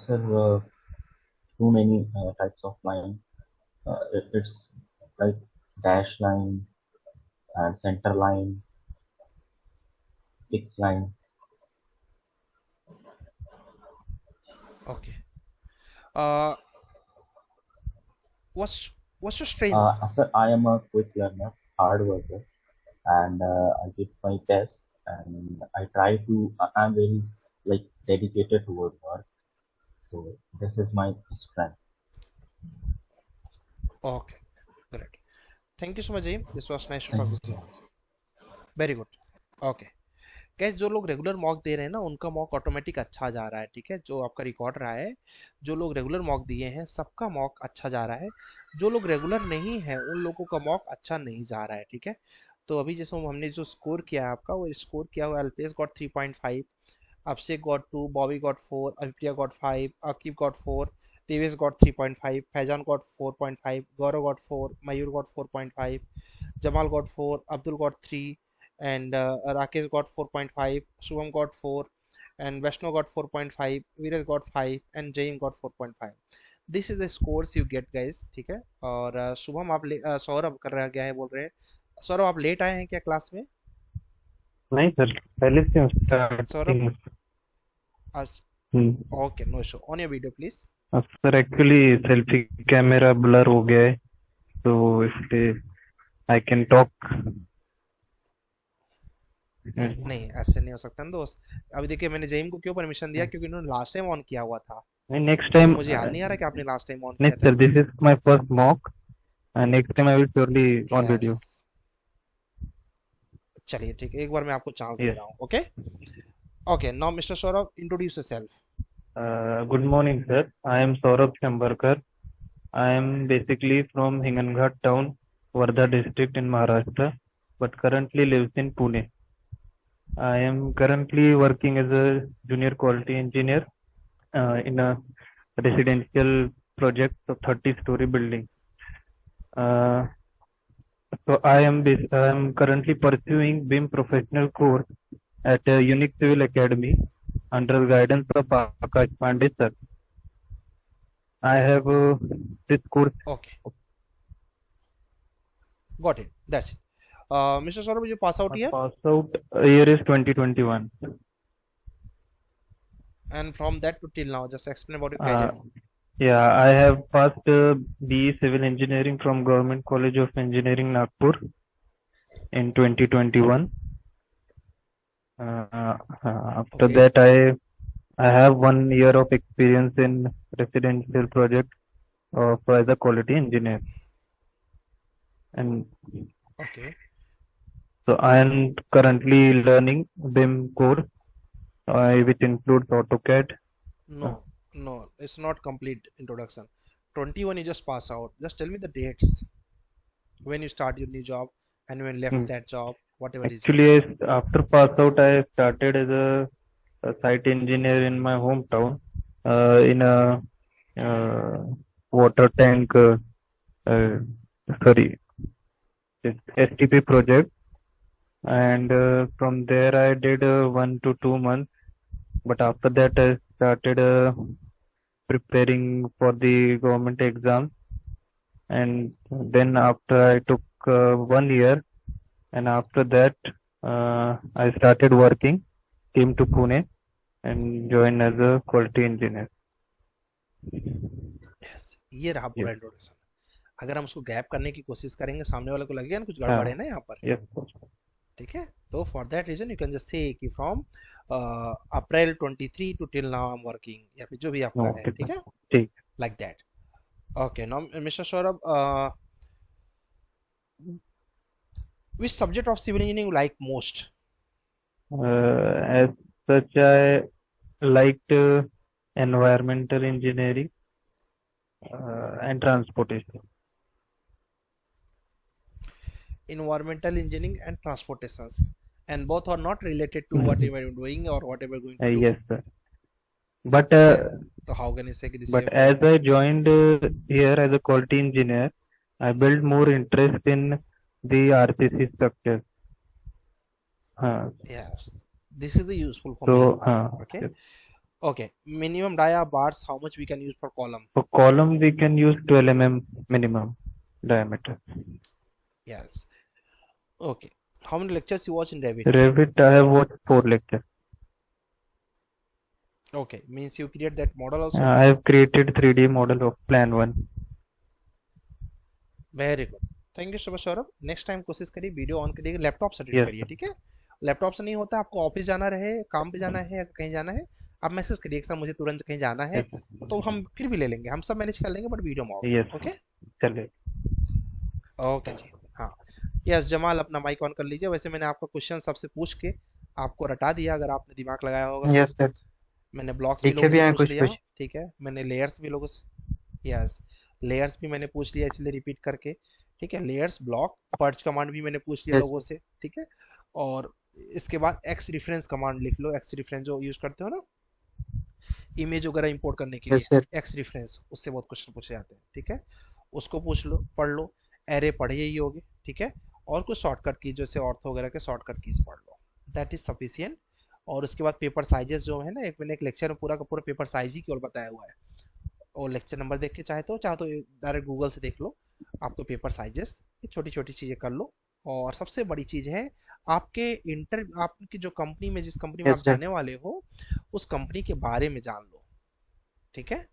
Sir, too many types of line. It's like dash line and center line, fixed line. Okay. What's your strength? Sir, I am a quick learner, hard worker, and I did my best, and I try to. I'm very like dedicated toward work, so this is my strength. Okay, great. Thank you so much, James. This was nice to talk with you. Very good. Okay. Gas जो लोग regular mock दे रहे हैं ना उनका mock automatic अच्छा जा रहा है, ठीक है। जो आपका रिकॉर्ड रहा है, जो लोग रेगुलर मॉक दिए हैं सबका मॉक अच्छा जा रहा है। जो लोग रेगुलर नहीं है उन लोगों का मॉक अच्छा नहीं जा रहा है, ठीक है। तो अभी जैसे हमने जो स्कोर किया है आपका, वो स्कोर किया हुआ Alpesh got 3.5, Abhishek got 2, Bobby got 4, Abhipriya got 5, Aqib got 4, Devesh got 3.5, Faizan got 4.5, Gaurav got 4, Mayur got 4.5, Jamal got 4, Abdul got 3, and Rakesh got 4.5, Shubham got 4, and Vaishno got 4.5, Viraj got 5, and Jain got 4.5. This is the scores you get guys, ठीक है। और शुभम आप सौरभ कर रहा गया है बोल रहे हैं। सौरभ आप लेट आए हैं क्या क्लास में? नहीं सर, पहले से start Saurabh okay, no issue. On your video please. Sir actually selfie camera blur हो गया है तो इसलिए आई कैन टॉक। नहीं ऐसे नहीं हो सकता ना दोस्त। अभी देखिए मैंने जहीम को क्यों परमिशन दिया, क्योंकि उन्होंने लास्ट टाइम ऑन किया हुआ था। नहीं नेक्स्ट टाइम मुझे याद नहीं आ रहा कि आपने लास्ट टाइम ऑन नहीं किया था। Sir, this is my first mock and next time I will surely on video. चलिए ठीक है, एक बार मैं आपको चांस दे रहा हूँ। Okay okay, now mister Saurabh introduce yourself. Good morning sir, I am Saurabh Shambharkar. I am basically from Hinganghat town, Wardha district in Maharashtra, but currently lives in Pune. I am currently working as a junior quality engineer in a residential project of 30-story building. So I am currently pursuing BIM professional course at Unique Civil Academy under the guidance of Akash Pandey sir. I have this course. Okay, got it, that's it. Mr. Saurabh, you pass out My year pass out year is 2021. and from that to till now, just explain about your Uh, career. yeah, I have passed BE Civil Engineering from Government College of Engineering, Nagpur in 2021. After Okay. that, I have 1 year of experience in residential project as a quality engineer, and Okay. so I am currently learning BIM course, which includes AutoCAD. No, no, it's not complete introduction. 21 you just pass out. Just tell me the dates when you start your new job and when left Mm. that job, whatever reason. Actually, after pass out, I started as a site engineer in my hometown, in a water tank, sorry, STP project, and from there I did 1 to 2 months. But after that, I started preparing for the government exam, and then after I took 1 year, and after that I started working, came to Pune and joined as a quality engineer. Yes, ये रहा पूरा Yes. Introduction. अगर हम उसको gap करने की कोशिश करेंगे, सामने वाले को लगेगा ना कुछ हाँ. गड़बड़ है ना यहाँ पर. Yes. ठीक है, तो for that reason you can just say कि from April 23 to till now I am working, या फिर जो भी आपका है. Okay. ठीक है, ठीक. Like that. Okay, now mister Saurabh, which subject of civil engineering you like most? As such, I liked environmental engineering and transportation. Environmental engineering and transportations, and both are not related to whatever you're doing or whatever you're going to do. Yes, sir. But So how can you say this? but as I joined here as a quality engineer, I built more interest in the RCC structure. Yes, this is the useful for So, me. Okay. yes. Okay, minimum dia bars, how much we can use per column? For column, we can use 12 mm minimum diameter. Yes. Okay, how many lectures you watch in Revit? Revit, I have watched 4 lectures. Okay, means you create that model also. I have created 3D model of plan 1. Very good, thank you so much Saurabh. Next time कोशिश करिए video on करिए, laptop से treat Yes, करिए. sir. ठीक है, laptop से नहीं होता, आपको ऑफिस जाना रहे, काम पे जाना है या कहीं जाना है, आप मैसेज करिए सर मुझे तुरंत कहीं जाना है, Yes, sir. तो हम फिर भी ले लेंगे, हम सब मैनेज कर लेंगे, बट वीडियो में आओ. Yes, ओके चलिए. ओके जी. हाँ, यस जमाल, अपना माइक ऑन कर लीजिए. वैसे मैंने आपका क्वेश्चन सबसे पूछ के आपको रटा दिया, अगर आपने दिमाग लगाया होगा. Yes, sir. मैंने ब्लॉक्स भी लिखे लोगों भी से हैं पूछ कुछ लिया. कुछ. ठीक है, मैंने लेयर्स भी लोगों से, यस लेयर्स भी मैंने पूछ लिया, इसलिए रिपीट करके. ठीक है, लेयर्स, ब्लॉक, पर्च कमांड भी मैंने पूछ लिया Yes, लोगों से. ठीक है, और इसके बाद एक्स रेफरेंस कमांड लिख लो. एक्स रेफरेंस जो यूज करते हो ना इमेज वगैरह इंपोर्ट करने के yes, लिए, sir. एक्स रेफरेंस, उससे बहुत क्वेश्चन पूछे जाते हैं. ठीक है, उसको पूछ लो, पढ़ लो. एरे पढ़े ही होगे. ठीक है, और कुछ शॉर्टकट की जैसे ऑर्थो वगैरह के शॉर्टकट कीज पढ़ लो, दैट इज सफिशियंट. और उसके बाद पेपर साइजेस जो है ना, मैंने एक लेक्चर में पूरा का पूरा पेपर साइज ही केवल बताया हुआ है, और लेक्चर नंबर देख के चाहे तो डायरेक्ट गूगल से देख लो, आपको पेपर साइजेस, ये छोटी छोटी चीज़ें कर लो. और सबसे बड़ी चीज़ है आपके आपकी जो कंपनी में, जिस कंपनी में Yes, आप sir. जाने वाले हो, उस कंपनी के बारे में जान लो. ठीक है,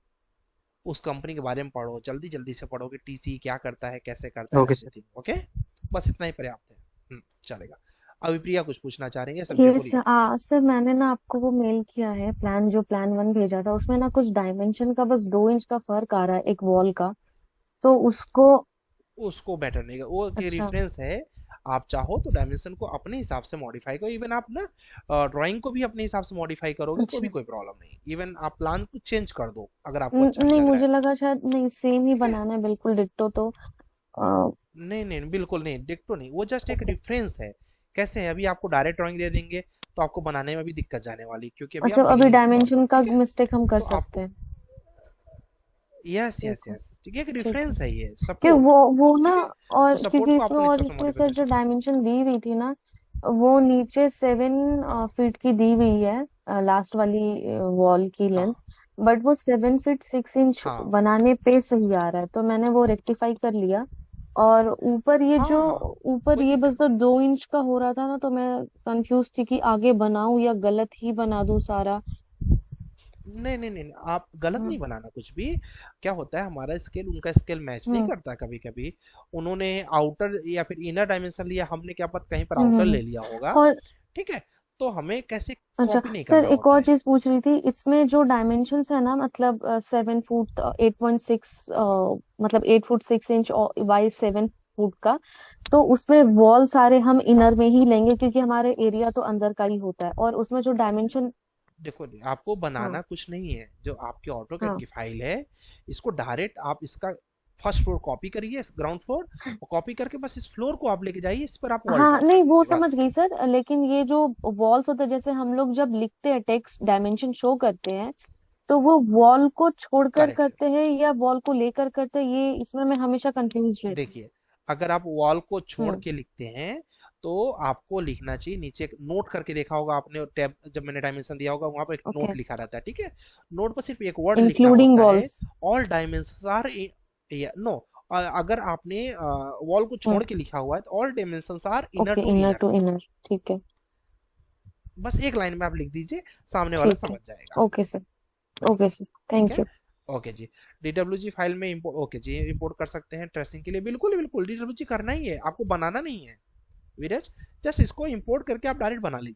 उस कंपनी के बारे में पढ़ो, जल्दी जल्दी से पढ़ो कि टीसी क्या करता है, कैसे करता है. Okay, sir. ओके, बस इतना ही पर्याप्त है. चलेगा. अभी प्रिया कुछ पूछना चाह रही है, समझे, यस बोलिए. सर, मैंने ना आपको वो मेल किया है, प्लान 1 भेजा था, उसमें ना कुछ डायमेंशन का बस 2 इंच का फर्क आ रहा है एक वॉल का, तो उसको बेटर नहीं, वो के अच्छा रेफरेंस है. आप चाहो तो डायमेंशन को अपने हिसाब से मॉडिफाई करो. इवन आप ना ड्राइंग को भी अपने हिसाब से मॉडिफाई करोगे तो भी अच्छा कोई प्रॉब्लम नहीं. इवन आप प्लान को चेंज कर दो अगर आपको अच्छा नहीं नहीं, लग रहा मुझे है. लगा शायद नहीं सेम ही ठीक है, बनाना है बिल्कुल डिट्टो, तो नहीं नहीं बिल्कुल नहीं, डिक्टो नहीं, वो जस्ट एक रेफरेंस है. कैसे है, अभी आपको डायरेक्ट ड्राइंग दे देंगे तो आपको बनाने में भी दिक्कत जाने वाली, क्योंकि अभी अच्छा आप अभी बिगिनिंग कर डायमेंशन रहे का हो. ठीक है, मिस्टेक हम कर तो सकते आपको हैं. यस ठीक यस है, यस, ठीक है, एक ठीक है. रेफरेंस है ये, कि सपोर्ट. वो ना, ठीक है, और तो क्योंकि सपोर्ट को इसमें अपने और हिसाब से इसमें मॉडिफाई सर कर जो सकते डायमेंशन दी हुई थी ना, वो नीचे 7 फीट की दी हुई है लास्ट वाली वॉल की हो. लेंथ, हाँ बट वो 7 फीट 6 इंच हाँ बनाने पे सही आ रहा है, तो मैंने वो रेक्टिफाई कर लिया और ऊपर ये हाँ जो हाँ ऊपर कोई ये बस दिक्कत तो नहीं। 2 इंच का हो रहा था ना, तो मैं कंफ्यूज थी कि आगे बनाऊं या गलत ही बना दूं सारा। नहीं नहीं नहीं नहीं, आप गलत हाँ। नहीं बनाना कुछ भी। क्या होता है हमारा स्केल उनका स्केल मैच नहीं हम्म करता कभी कभी। उन्होंने आउटर या फिर इनर डायमेंशन लिया, हमने क्या पता कहीं पर हम्म आउटर हम्म, ले हम्म। लिया होगा। और ठीक है, तो हमें कैसे अच्छा कॉपी नहीं सर, करना एक होता और है। चीज पूछ रही थी, इसमें जो डायमेंशंस है ना, मतलब 7 फुट 8.6, मतलब 8 फुट 6 इंच बाई 7 फुट का, तो उसमें वॉल सारे हम इनर में ही लेंगे क्योंकि हमारे एरिया तो अंदर का ही होता है, और उसमें जो डायमेंशन। देखो आपको हाँ बनाना कुछ नहीं है, जो आपके ऑटोकैड हाँ की फाइल है, इसको डायरेक्ट आप इसका फर्स्ट फ्लोर कॉपी करिए, ग्राउंड फ्लोर, और कॉपी करके बस इस फ्लोर को आप लेके जाइए, इस पर आप वॉल हाँ, ड्रॉ कर नहीं वो दीजिए समझ बस। गई सर, लेकिन ये जो वॉल्स होते हैं, जैसे हम लोग जब लिखते हैं टेक्स्ट डायमेंशन शो करते हैं, तो वो वॉल को छोड़कर करेक्ट। करते हैं या वॉल को लेकर करते हैं, ये इसमें मैं हमेशा कंफ्यूज रहती देखिए, अगर आप वॉल को हूँ। छोड़ के लिखते हैं तो आपको लिखना चाहिए नीचे नोट करके, देखा होगा आपने टैब जब मैंने डायमेंशन दिया होगा वहां पर एक ओके, नोट लिखा रहता है, ठीक है। नोट पर सिर्फ एक वर्ड लिखना इंक्लूडिंग होता है, walls. All dimensions are no. अगर आपने वॉल को छोड़ के लिखा हुआ है तो all dimensions are inner okay, two inner inner. Two inner, ठीक है। बस एक लाइन में आप लिख दीजिए, सामने वाला ठीक है, समझ जाएगा। ओके सर, ओके सर, ठीक थैंक है। यू। ओके जी। डीडब्ल्यूजी फाइल में इंपोर्ट, ओके जी, इंपोर्ट कर सकते हैं ट्रेसिंग के लिए, बिल्कुल बिल्कुल डीडब्ल्यूजी करना ही है, आपको बनाना नहीं है वीरज, जस्ट इसको इंपोर्ट करके आप डायरेक्ट बना लीजिए।